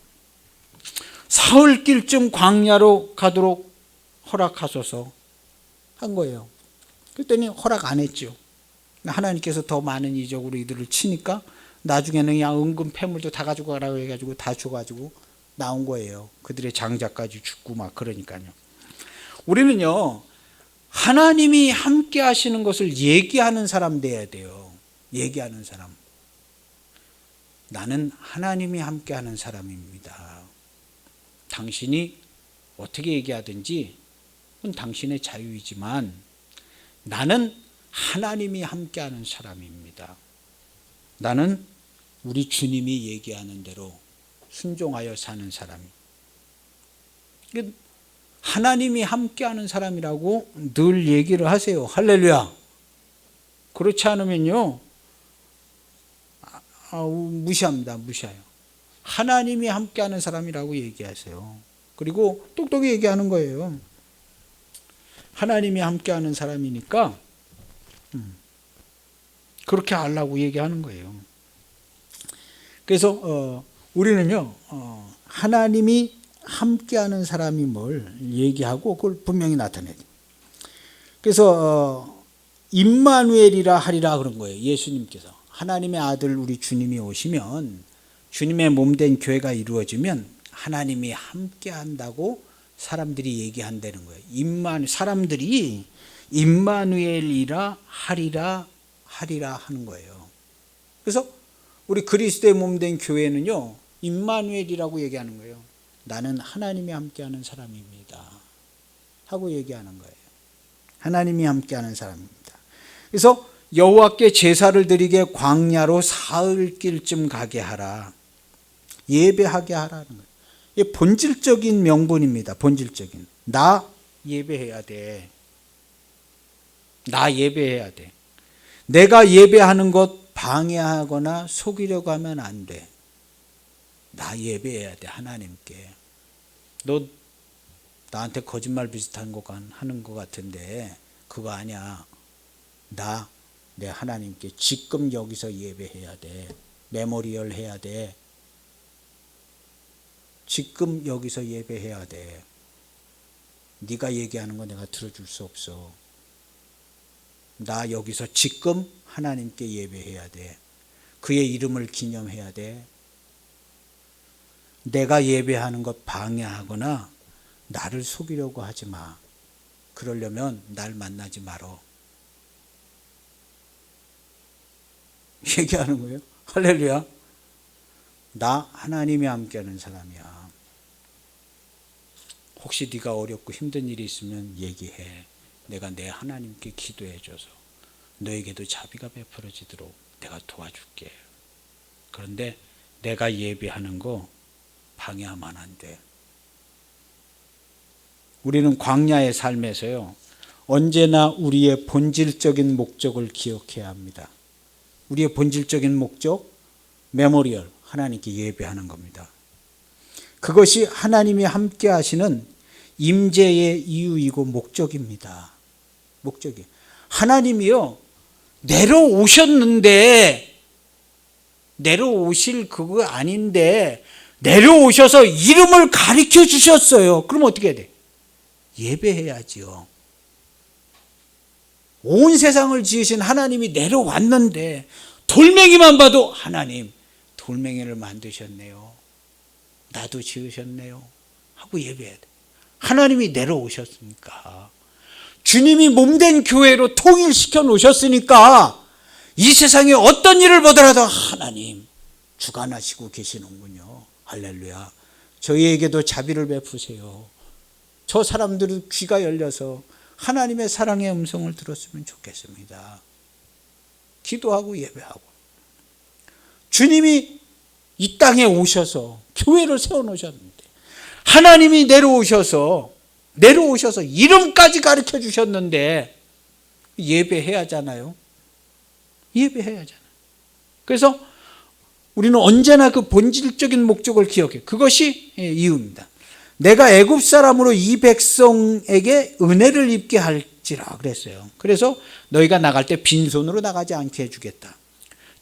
사흘길쯤 광야로 가도록 허락하소서 한 거예요. 그랬더니 허락 안 했죠. 하나님께서 더 많은 이적으로 이들을 치니까 나중에는 그냥 은금 패물도 다 가지고 가라고 해가지고 다 줘가지고 나온 거예요. 그들의 장자까지 죽고 막 그러니까요. 우리는요, 하나님이 함께 하시는 것을 얘기하는 사람 돼야 돼요. 얘기하는 사람. 나는 하나님이 함께 하는 사람입니다. 당신이 어떻게 얘기하든지 그건 당신의 자유이지만 나는 하나님이 함께 하는 사람입니다. 나는 우리 주님이 얘기하는 대로 순종하여 사는 사람입니다. 하나님이 함께하는 사람이라고 늘 얘기를 하세요. 할렐루야. 그렇지 않으면요, 무시합니다. 무시해요. 하나님이 함께하는 사람이라고 얘기하세요. 그리고 똑똑히 얘기하는 거예요. 하나님이 함께하는 사람이니까 그렇게 하려고 얘기하는 거예요. 그래서 우리는요 하나님이 함께하는 사람임을 얘기하고 그걸 분명히 나타내죠. 그래서 임마누엘이라 하리라 그런 거예요. 예수님께서 하나님의 아들 우리 주님이 오시면, 주님의 몸된 교회가 이루어지면 하나님이 함께한다고 사람들이 얘기한다는 거예요. 사람들이 임마누엘이라 하리라 하는 거예요. 그래서 우리 그리스도의 몸된 교회는요 임마누엘이라고 얘기하는 거예요. 나는 하나님이 함께하는 사람입니다 하고 얘기하는 거예요. 하나님이 함께하는 사람입니다. 그래서 여호와께 제사를 드리게 광야로 사흘길쯤 가게 하라, 예배하게 하라는 거예요. 이게 본질적인 명분입니다. 본질적인. 나 예배해야 돼. 나 예배해야 돼. 내가 예배하는 것 방해하거나 속이려고 하면 안 돼. 나 예배해야 돼. 하나님께. 너 나한테 거짓말 비슷한 거 하는 것 같은데 그거 아니야. 나 내 하나님께 지금 여기서 예배해야 돼. 메모리얼 해야 돼. 지금 여기서 예배해야 돼. 네가 얘기하는 거 내가 들어줄 수 없어. 나 여기서 지금 하나님께 예배해야 돼. 그의 이름을 기념해야 돼. 내가 예배하는 것 방해하거나 나를 속이려고 하지 마. 그러려면 날 만나지 말어. 얘기하는 거예요. 할렐루야. 나 하나님이 함께하는 사람이야. 혹시 네가 어렵고 힘든 일이 있으면 얘기해. 내가 내 하나님께 기도해줘서 너에게도 자비가 베풀어지도록 내가 도와줄게. 그런데 내가 예배하는 거 방해하면 안 돼. 우리는 광야의 삶에서요 언제나 우리의 본질적인 목적을 기억해야 합니다. 우리의 본질적인 목적, 메모리얼, 하나님께 예배하는 겁니다. 그것이 하나님이 함께 하시는 임재의 이유이고 목적입니다. 목적이. 하나님이요 내려오셨는데, 내려오실 그거 아닌데 내려오셔서 이름을 가르쳐 주셨어요. 그럼 어떻게 해야 돼? 예배해야지요. 온 세상을 지으신 하나님이 내려왔는데 돌멩이만 봐도 하나님 돌멩이를 만드셨네요. 나도 지으셨네요. 하고 예배해야 돼. 하나님이 내려오셨으니까. 주님이 몸된 교회로 통일시켜 놓으셨으니까 이 세상에 어떤 일을 보더라도 하나님 주관하시고 계시는군요. 할렐루야. 저희에게도 자비를 베푸세요. 저 사람들은 귀가 열려서 하나님의 사랑의 음성을 들었으면 좋겠습니다. 기도하고 예배하고. 주님이 이 땅에 오셔서 교회를 세워놓으셨는데 하나님이 내려오셔서 이름까지 가르쳐 주셨는데 예배해야 하잖아요. 예배해야 하잖아요. 그래서 우리는 언제나 그 본질적인 목적을 기억해. 그것이 이유입니다. 내가 애굽 사람으로 이 백성에게 은혜를 입게 할지라 그랬어요. 그래서 너희가 나갈 때 빈손으로 나가지 않게 해주겠다.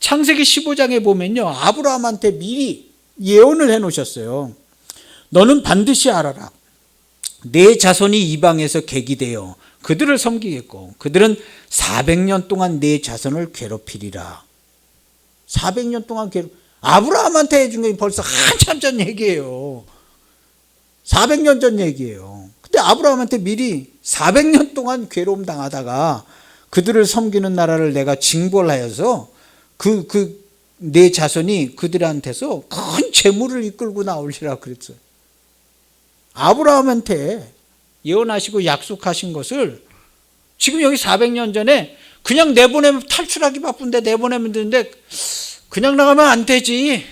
창세기 15장에 보면요 아브라함한테 미리 예언을 해놓으셨어요. 너는 반드시 알아라. 내 자손이 이방에서 객이되어 그들을 섬기겠고 그들은 400년 동안 내 자손을 괴롭히리라. 400년 동안 아브라함한테 해준 게 벌써 한참 전 얘기예요. 400년 전 얘기예요. 근데 아브라함한테 미리 400년 동안 괴로움 당하다가 그들을 섬기는 나라를 내가 징벌하여서 내 자손이 그들한테서 큰 재물을 이끌고 나오리라 그랬어요. 아브라함한테 예언하시고 약속하신 것을 지금 여기 400년 전에 그냥 내보내면 탈출하기 바쁜데 내보내면 되는데 그냥 나가면 안 되지.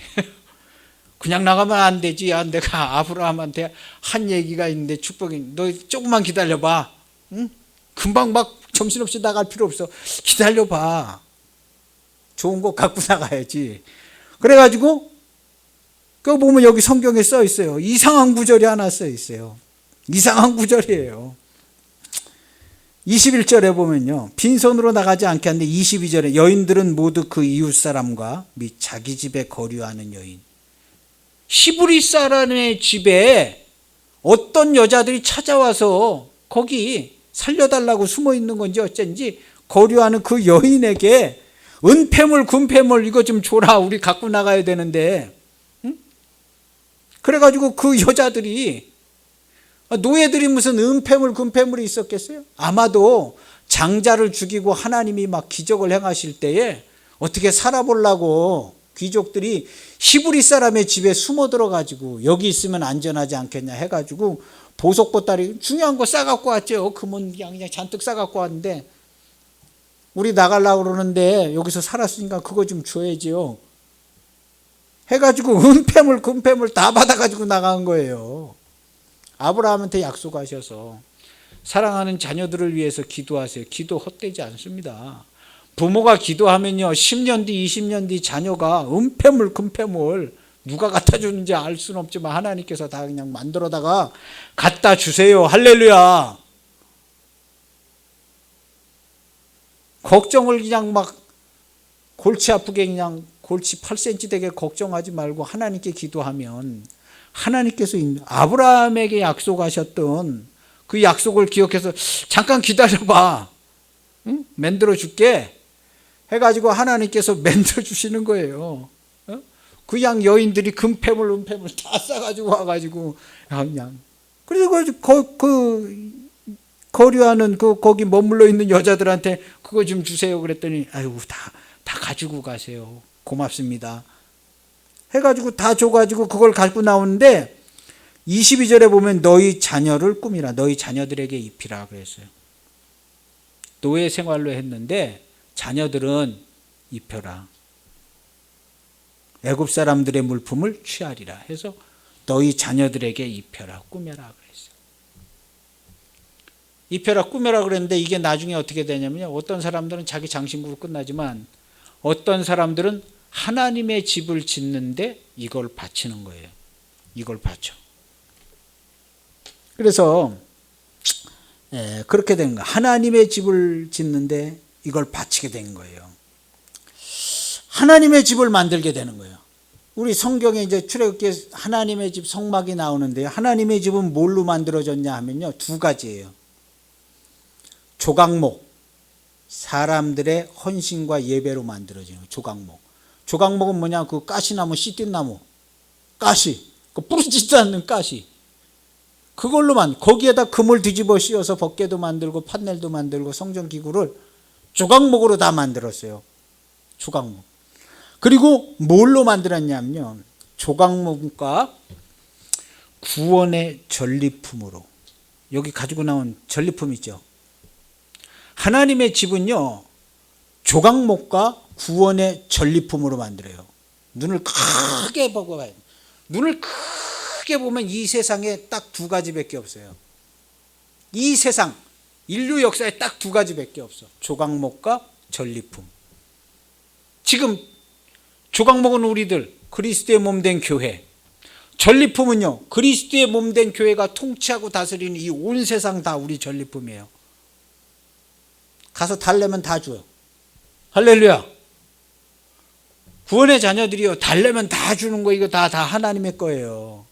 그냥 나가면 안 되지. 야, 내가 아브라함한테 한 얘기가 있는데 축복이 너 조금만 기다려봐. 응? 금방 막 정신없이 나갈 필요 없어. 기다려봐. 좋은 거 갖고 나가야지. 그래가지고 그거 보면 여기 성경에 써 있어요. 이상한 구절이 하나 써 있어요. 이상한 구절이에요. 21절에 보면요, 빈손으로 나가지 않게 하는데 22절에 여인들은 모두 그 이웃 사람과 및 자기 집에 거류하는 여인. 히브리 사람의 집에 어떤 여자들이 찾아와서 거기 살려달라고 숨어 있는 건지 어쩐지 거류하는 그 여인에게 은폐물 금폐물 이거 좀 줘라, 우리 갖고 나가야 되는데, 응? 그래가지고 그 여자들이, 노예들이 무슨 은폐물 금폐물이 있었겠어요? 아마도 장자를 죽이고 하나님이 막 기적을 행하실 때에 어떻게 살아보려고 귀족들이 히브리 사람의 집에 숨어 들어가지고 여기 있으면 안전하지 않겠냐 해가지고 보석 보따리 중요한 거 싸갖고 왔죠. 금은 그냥 잔뜩 싸갖고 왔는데, 우리 나가려고 그러는데 여기서 살았으니까 그거 좀 줘야지요 해가지고 은폐물 금폐물 다 받아가지고 나간 거예요. 아브라함한테 약속하셔서 사랑하는 자녀들을 위해서 기도하세요. 기도 헛되지 않습니다. 부모가 기도하면요, 10년 뒤 20년 뒤 자녀가 은폐물 금폐물 누가 갖다 주는지 알 수는 없지만 하나님께서 다 그냥 만들어다가 갖다 주세요. 할렐루야. 걱정을 그냥 막 골치 아프게 그냥 골치 8cm 되게 걱정하지 말고 하나님께 기도하면 하나님께서 아브라함에게 약속하셨던 그 약속을 기억해서 잠깐 기다려봐, 응? 만들어 줄게 해가지고 하나님께서 만들어 주시는 거예요. 그냥 여인들이 금폐물 은폐물 다 싸가지고 와가지고 그냥, 그리고 그 거류하는 거기 머물러 있는 여자들한테 그거 좀 주세요 그랬더니 아유 다 가지고 가세요, 고맙습니다 해가지고 다 줘가지고 그걸 갖고 나오는데 22절에 보면 너희 자녀를 꾸미라, 너희 자녀들에게 입히라 그랬어요. 노예 생활로 했는데 자녀들은 입혀라, 애굽 사람들의 물품을 취하리라 해서 너희 자녀들에게 입혀라, 꾸며라 그랬어요. 입혀라 꾸며라 그랬는데 이게 나중에 어떻게 되냐면요, 어떤 사람들은 자기 장신구로 끝나지만 어떤 사람들은 하나님의 집을 짓는데 이걸 바치는 거예요. 이걸 바쳐. 그래서 그렇게 된 거예요. 하나님의 집을 짓는데 이걸 바치게 된 거예요. 하나님의 집을 만들게 되는 거예요. 우리 성경에 이제 출애굽기에 하나님의 집 성막이 나오는데요. 하나님의 집은 뭘로 만들어졌냐 하면요, 두 가지예요. 조각목, 사람들의 헌신과 예배로 만들어지는 조각목. 조각목은 뭐냐, 그 가시나무, 씨띠나무, 가시, 그 부러지지도 않는 가시. 그걸로만, 거기에다 금을 뒤집어 씌워서 법궤도 만들고 판넬도 만들고 성전기구를 조각목으로 다 만들었어요. 조각목. 그리고 뭘로 만들었냐면요, 조각목과 구원의 전리품으로. 여기 가지고 나온 전리품 있죠. 하나님의 집은요, 조각목과 구원의 전리품으로 만들어요. 눈을 크게 보고 봐요. 눈을 크게 보면 이 세상에 딱 두 가지밖에 없어요. 이 세상, 인류 역사에 딱 두 가지밖에 없어. 조각목과 전리품. 지금 조각목은 우리들, 그리스도의 몸된 교회. 전리품은요, 그리스도의 몸된 교회가 통치하고 다스리는 이 온 세상 다 우리 전리품이에요. 가서 달래면 다 줘요. 할렐루야. 구원의 자녀들이요, 달래면 다 주는 거, 이거 다 하나님의 거예요.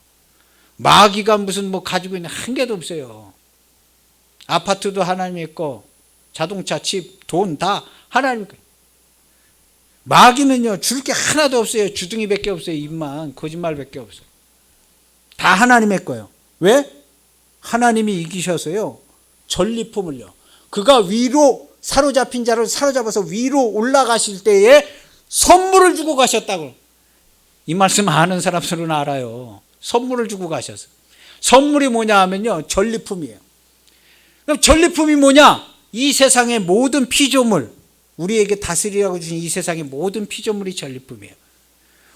마귀가 무슨 뭐 가지고 있는 한 개도 없어요. 아파트도 하나님의 거, 자동차, 집, 돈 다 하나님의 거예요. 마귀는요, 줄 게 하나도 없어요. 주둥이밖에 없어요. 입만, 거짓말밖에 없어요. 다 하나님의 거예요. 왜? 하나님이 이기셔서요, 전리품을요, 그가 위로 사로잡힌 자를 사로잡아서 위로 올라가실 때에 선물을 주고 가셨다고. 이 말씀 아는 사람들은 알아요. 선물을 주고 가셨어요. 선물이 뭐냐 하면요, 전리품이에요. 그럼 전리품이 뭐냐? 이 세상의 모든 피조물, 우리에게 다스리라고 주신 이 세상의 모든 피조물이 전리품이에요.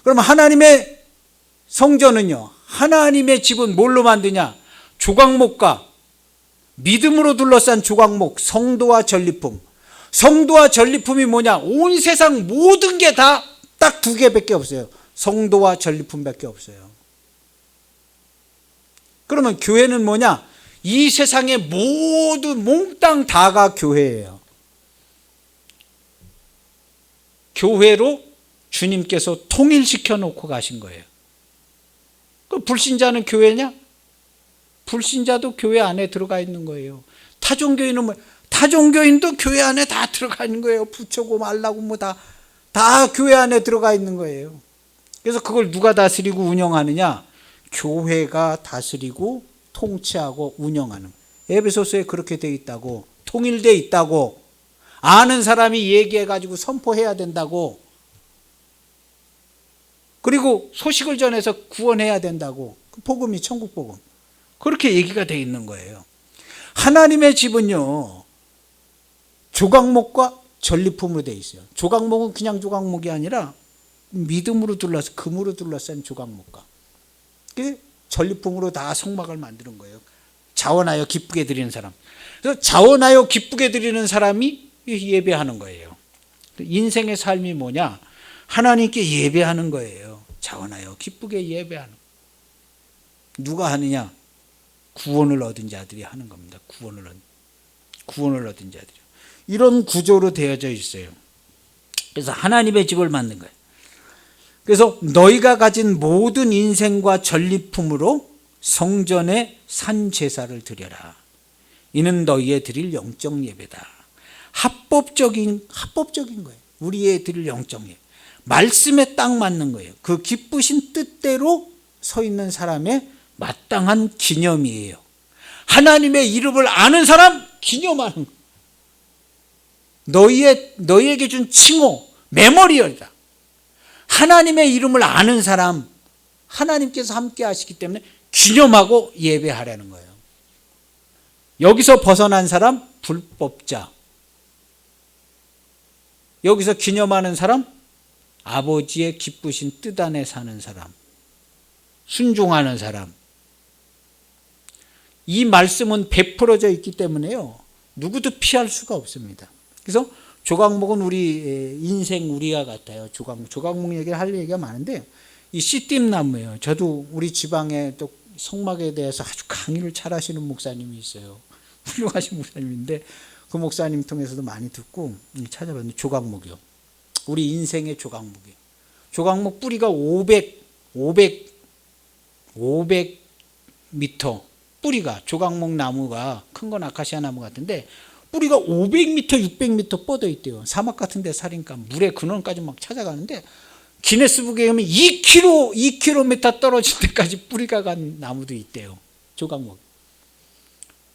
그럼 하나님의 성전은요, 하나님의 집은 뭘로 만드냐? 조각목과 믿음으로 둘러싼 조각목, 성도와 전리품. 성도와 전리품이 뭐냐? 온 세상 모든 게 다 딱 두 개밖에 없어요. 성도와 전리품밖에 없어요. 그러면 교회는 뭐냐? 이 세상의 모든 몽땅 다가 교회예요. 교회로 주님께서 통일시켜 놓고 가신 거예요. 그 불신자는 교회냐? 불신자도 교회 안에 들어가 있는 거예요. 타종교인은 뭐? 타종교인도 교회 안에 다 들어가 있는 거예요. 부처고 말라고 뭐 다 교회 안에 들어가 있는 거예요. 그래서 그걸 누가 다스리고 운영하느냐? 교회가 다스리고 통치하고 운영하는. 에베소서에 그렇게 돼 있다고. 통일돼 있다고. 아는 사람이 얘기해가지고 선포해야 된다고. 그리고 소식을 전해서 구원해야 된다고. 복음이 천국 복음. 그렇게 얘기가 돼 있는 거예요. 하나님의 집은요, 조각목과 전리품으로 돼 있어요. 조각목은 그냥 조각목이 아니라 믿음으로 둘러서 금으로 둘러싼 조각목과 전리품으로 다 성막을 만드는 거예요. 자원하여 기쁘게 드리는 사람. 그래서 자원하여 기쁘게 드리는 사람이 예배하는 거예요. 인생의 삶이 뭐냐? 하나님께 예배하는 거예요. 자원하여 기쁘게 예배하는. 누가 하느냐? 구원을 얻은 자들이 하는 겁니다. 구원을 얻은 자들이. 이런 구조로 되어져 있어요. 그래서 하나님의 집을 만든 거예요. 그래서 너희가 가진 모든 인생과 전리품으로 성전에 산 제사를 드려라. 이는 너희의 드릴 영적 예배다. 합법적인 거예요. 우리의 드릴 영적 예배. 말씀에 딱 맞는 거예요. 그 기쁘신 뜻대로 서 있는 사람의 마땅한 기념이에요. 하나님의 이름을 아는 사람 기념하는 거예요. 너희에게 준 칭호, 메모리얼이다. 하나님의 이름을 아는 사람, 하나님께서 함께 하시기 때문에 기념하고 예배하라는 거예요. 여기서 벗어난 사람, 불법자. 여기서 기념하는 사람, 아버지의 기쁘신 뜻 안에 사는 사람, 순종하는 사람. 이 말씀은 베풀어져 있기 때문에요, 누구도 피할 수가 없습니다. 그래서 조각목은 우리 인생 우리와 같아요. 조각목 얘기를 할 얘기가 많은데, 이 씨띠나무예요. 저도 우리 지방에 또 성막에 대해서 아주 강의를 잘하시는 목사님이 있어요. 훌륭하신 목사님인데 그 목사님 통해서도 많이 듣고 찾아봤는데, 조각목이요. 우리 인생의 조각목이에요. 조각목 뿌리가 500m 뿌리가, 조각목 나무가 큰 건 아카시아 나무 같은데 뿌리가 500m, 600m 뻗어 있대요. 사막 같은 데 살니까 물의 근원까지 막 찾아가는데, 기네스북에 가면 2km 떨어질 때까지 뿌리가 간 나무도 있대요. 조각목.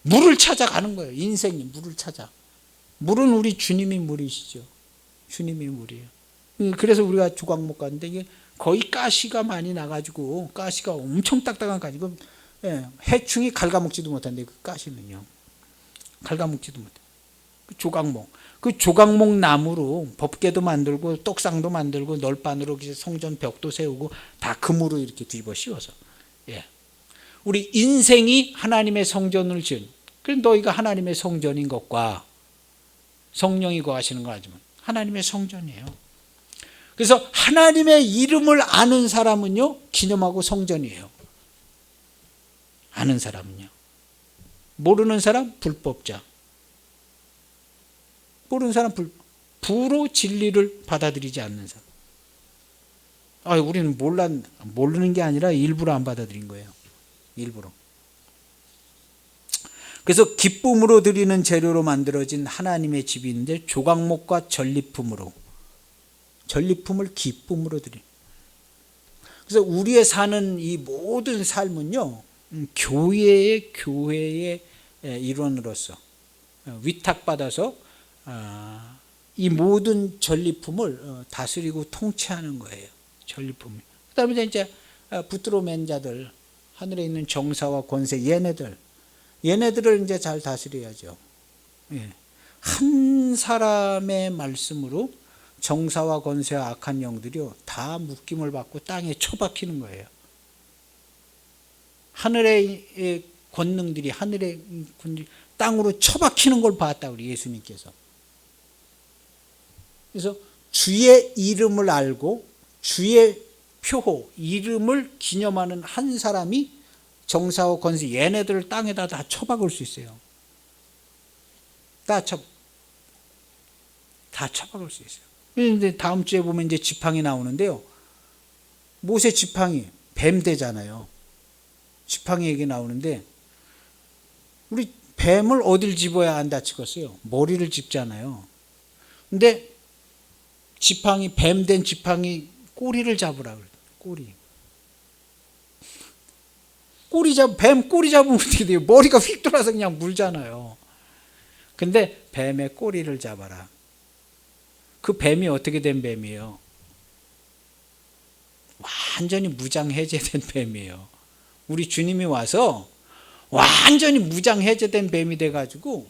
물을 찾아가는 거예요. 인생이 물을 찾아. 물은 우리 주님이 물이시죠. 주님이 물이에요. 그래서 우리가 조각목 가는데 이게 거의 가시가 많이 나가지고, 가시가 엄청 딱딱한 가지고, 해충이 갉아먹지도 못한대. 그 가시는요, 갉아먹지도 못해. 그 조각목 나무로 법궤도 만들고 떡상도 만들고 널판으로 성전 벽도 세우고 다 금으로 이렇게 뒤집어 씌워서. 우리 인생이 하나님의 성전을 지은. 그래서 너희가 하나님의 성전인 것과 성령이 거하시는 거 하지만 하나님의 성전이에요. 그래서 하나님의 이름을 아는 사람은요, 기념하고 성전이에요. 아는 사람은요. 모르는 사람 불법자. 모르는 사람 부로 진리를 받아들이지 않는 사람. 우리는 모르는 게 아니라 일부러 안 받아들인 거예요. 일부러. 그래서 기쁨으로 드리는 재료로 만들어진 하나님의 집이 있는데, 조각목과 전리품을 기쁨으로 드리. 그래서 우리의 사는 이 모든 삶은요, 교회의 일원으로서 위탁받아서 이 모든 전리품을 다스리고 통치하는 거예요. 전리품이. 그다음에 이제 붙들어 맨 자들, 하늘에 있는 정사와 권세, 얘네들을 이제 잘 다스려야죠. 한 사람의 말씀으로 정사와 권세와 악한 영들이요, 다 묶임을 받고 땅에 처박히는 거예요. 하늘의 권능들이 땅으로 처박히는 걸 봤다, 우리 예수님께서. 그래서 주의 이름을 알고 주의 표호, 이름을 기념하는 한 사람이 정사와 권세 얘네들을 땅에다 다 처박을 수 있어요. 다 처박을 수 있어요. 근데 다음 주에 보면 이제 지팡이 나오는데요. 모세 지팡이 뱀 되잖아요. 지팡이 얘기 나오는데 우리 뱀을 어딜 집어야 안 다치겠어요? 머리를 집잖아요. 근데 지팡이 뱀 된 지팡이 꼬리를 잡으라 그래요. 뱀 꼬리 잡으면 어떻게 돼요? 머리가 휙 돌아서 그냥 물잖아요. 근데 뱀의 꼬리를 잡아라. 그 뱀이 어떻게 된 뱀이에요? 완전히 무장 해제된 뱀이에요. 우리 주님이 와서 완전히 무장 해제된 뱀이 돼가지고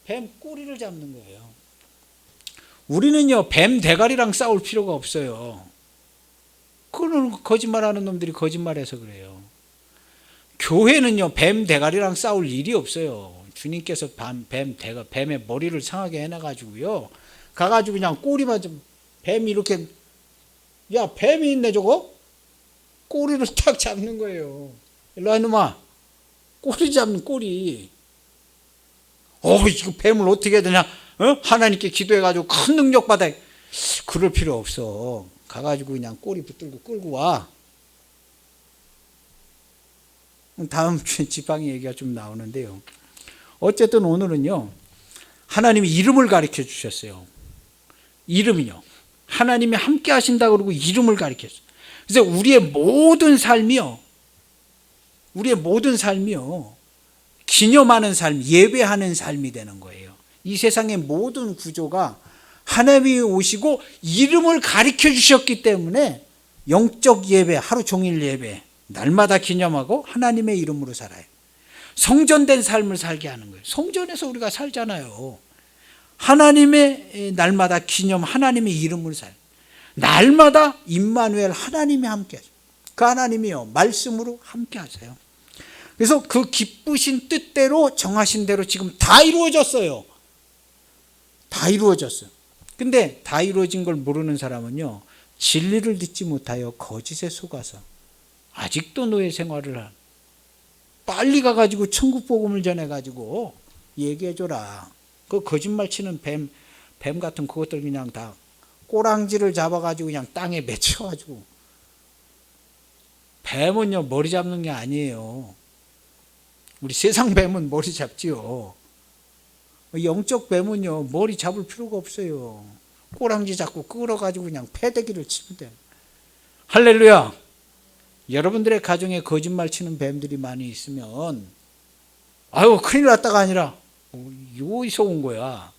뱀 꼬리를 잡는 거예요. 우리는요, 뱀 대가리랑 싸울 필요가 없어요. 그거는 거짓말하는 놈들이 거짓말해서 그래요. 교회는요, 뱀 대가리랑 싸울 일이 없어요. 주님께서 뱀의 머리를 상하게 해놔가지고요, 가가지고 그냥 꼬리만 좀, 뱀이 이렇게, 야, 뱀이 있네 저거? 꼬리를 탁 잡는 거예요. 일로 와 이놈아, 꼬리 잡는 꼬리. 이거 뱀을 어떻게 해야 되냐? 하나님께 기도해가지고 큰 능력 받아. 그럴 필요 없어. 가가지고 그냥 꼬리 붙들고 끌고 와. 다음 주에 지팡이 얘기가 좀 나오는데요. 어쨌든 오늘은요, 하나님이 이름을 가르쳐 주셨어요. 이름이요. 하나님이 함께 하신다 그러고 이름을 가르쳤어요. 그래서 우리의 모든 삶이요, 기념하는 삶, 예배하는 삶이 되는 거예요. 이 세상의 모든 구조가 하나님이 오시고 이름을 가르쳐 주셨기 때문에 영적 예배, 하루 종일 예배, 날마다 기념하고 하나님의 이름으로 살아요. 성전된 삶을 살게 하는 거예요. 성전에서 우리가 살잖아요. 하나님의 날마다 기념, 하나님의 이름을 살아요. 날마다 임마누엘 하나님이 함께 하세요. 그 하나님이요, 말씀으로 함께 하세요. 그래서 그 기쁘신 뜻대로 정하신 대로 지금 다 이루어졌어요. 다 이루어졌어요. 근데 다 이루어진 걸 모르는 사람은요, 진리를 듣지 못하여 거짓에 속아서 아직도 노예 생활을 한, 빨리 가가지고 천국 복음을 전해가지고 얘기해줘라. 그 거짓말 치는 뱀 같은 그것들 그냥 다 꼬랑지를 잡아가지고 그냥 땅에 맺혀가지고. 뱀은요, 머리 잡는 게 아니에요. 우리 세상 뱀은 머리 잡지요. 영적 뱀은요, 머리 잡을 필요가 없어요. 꼬랑지 잡고 끌어가지고 그냥 패대기를 치면 돼요. 할렐루야. 여러분들의 가정에 거짓말 치는 뱀들이 많이 있으면 아유 큰일 났다가 아니라 여기서 온 거야.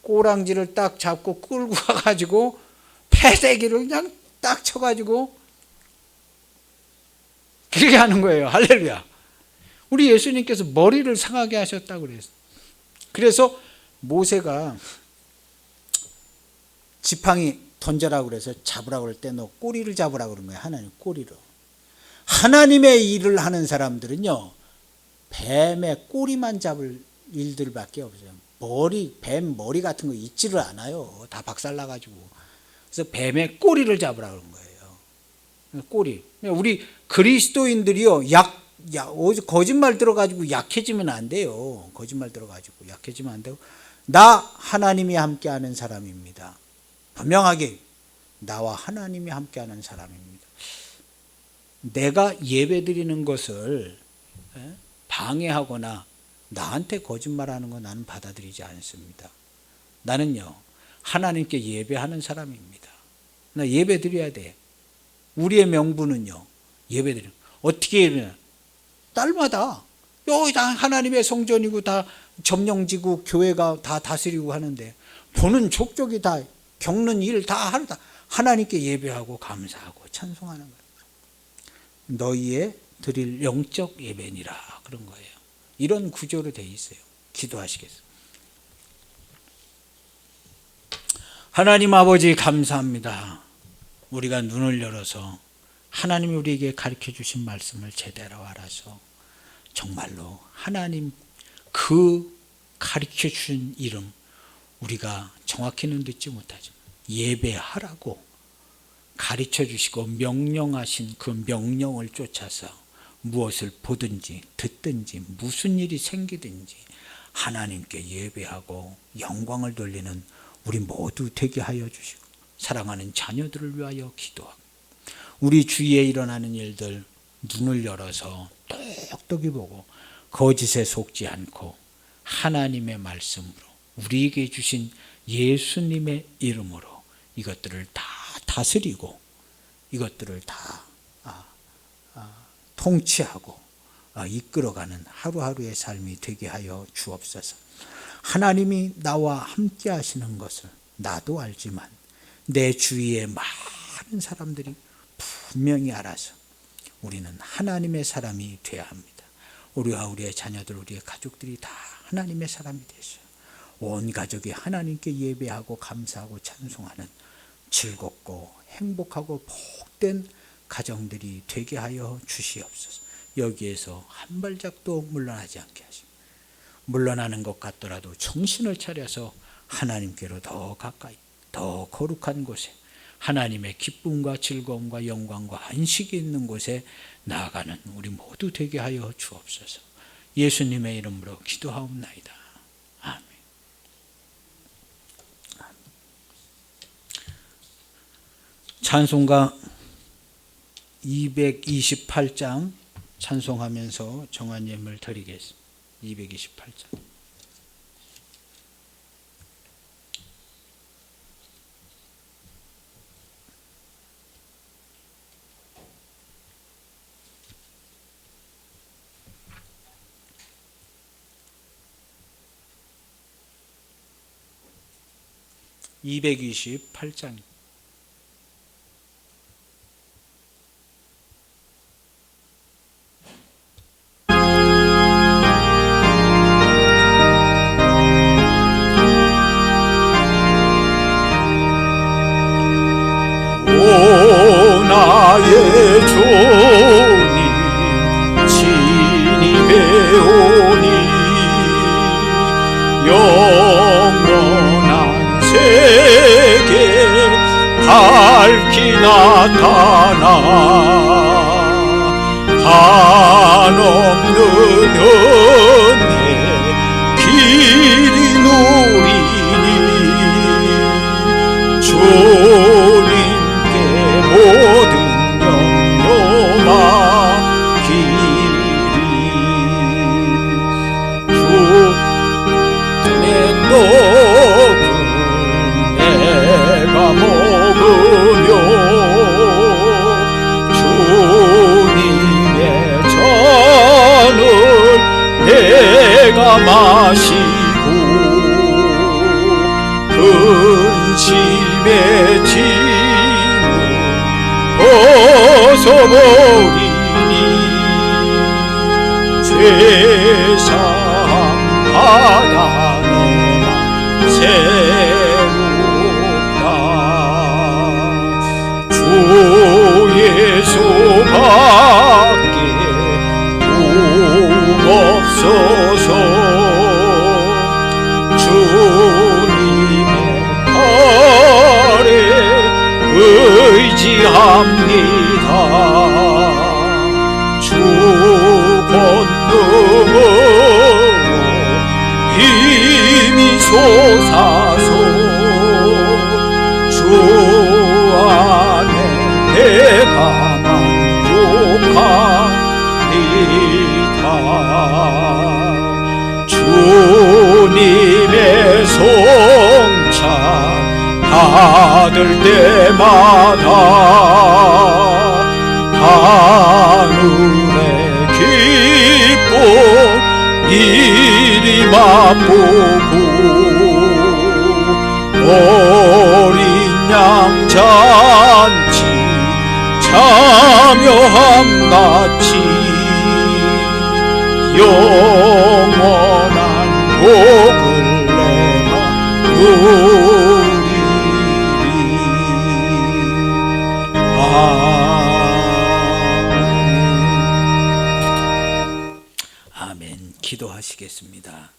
꼬랑지를 딱 잡고 끌고 가가지고 패대기를 그냥 딱 쳐가지고 그렇게 하는 거예요. 할렐루야. 우리 예수님께서 머리를 상하게 하셨다고 그랬어요. 그래서 모세가 지팡이 던져라고 그래서 잡으라고 그럴 때 너 꼬리를 잡으라고 그런 거예요. 하나님 꼬리로. 하나님의 일을 하는 사람들은요, 뱀의 꼬리만 잡을 일들밖에 없어요. 뱀 머리 같은 거 있지를 않아요. 다 박살나가지고. 그래서 뱀의 꼬리를 잡으라고 그런 거예요. 꼬리. 우리 그리스도인들이요, 거짓말 들어가지고 약해지면 안 돼요. 거짓말 들어가지고 약해지면 안 되고, 나 하나님이 함께하는 사람입니다. 분명하게 나와 하나님이 함께하는 사람입니다. 내가 예배드리는 것을 방해하거나 나한테 거짓말하는 거 나는 받아들이지 않습니다. 나는요, 하나님께 예배하는 사람입니다. 나 예배드려야 돼. 우리의 명분은요, 예배드려. 어떻게 예배냐? 딸마다 여기 다 하나님의 성전이고 다 점령지고 교회가 다 다스리고 하는데 보는 족족이 다 겪는 일 다 하루 다 하나님께 예배하고 감사하고 찬송하는 거예요. 너희의 드릴 영적 예배니라 그런 거예요. 이런 구조로 돼 있어요. 기도하시겠어요? 하나님 아버지 감사합니다. 우리가 눈을 열어서 하나님이 우리에게 가르쳐 주신 말씀을 제대로 알아서 정말로 하나님 그 가르쳐 주신 이름 우리가 정확히는 듣지 못하지만 예배하라고 가르쳐 주시고 명령하신 그 명령을 쫓아서 무엇을 보든지 듣든지 무슨 일이 생기든지 하나님께 예배하고 영광을 돌리는 우리 모두 되게 하여 주시고, 사랑하는 자녀들을 위하여 기도하고, 우리 주위에 일어나는 일들 눈을 열어서 똑똑히 보고 거짓에 속지 않고 하나님의 말씀으로 우리에게 주신 예수님의 이름으로 이것들을 다 다스리고 이것들을 다 통치하고 이끌어가는 하루하루의 삶이 되게 하여 주옵소서. 하나님이 나와 함께 하시는 것을 나도 알지만 내 주위의 많은 사람들이 분명히 알아서 우리는 하나님의 사람이 되어야 합니다. 우리와 우리의 자녀들, 우리의 가족들이 다 하나님의 사람이 되셔 온 가족이 하나님께 예배하고 감사하고 찬송하는 즐겁고 행복하고 복된 가정들이 되게 하여 주시옵소서. 여기에서 한 발짝도 물러나지 않게 하시고, 물러나는 것 같더라도 정신을 차려서 하나님께로 더 가까이, 더 거룩한 곳에, 하나님의 기쁨과 즐거움과 영광과 안식이 있는 곳에 나아가는 우리 모두 되게 하여 주옵소서. 예수님의 이름으로 기도하옵나이다. 아멘. 찬송가 228장 찬송하면서 정한 예물 드리겠습니다. 228장. (228장) 나의 주님 진입해오니 영원한 세계 밝히 나타나 한없는 은혜 길이 누리니 주님께 모든 염려 맡기리 주의 떡을 내가 먹으며 주님의 잔을 내가 마시고 근심의 짐을 벗어버리니 죄사함 받아 내가 세우다 주 예수 밖에 도움 없어서 주님의 팔에 의지합니다. 주 권능으로 힘이 솟아서 주 안에 내가 만족합니다. 주님의 성찬 받을 때마다 하늘의 기쁨 이리 맛보고 어린 양 잔치 참여함같이 영원한 복을 내가 누리리. 아멘. 기도하시겠습니다.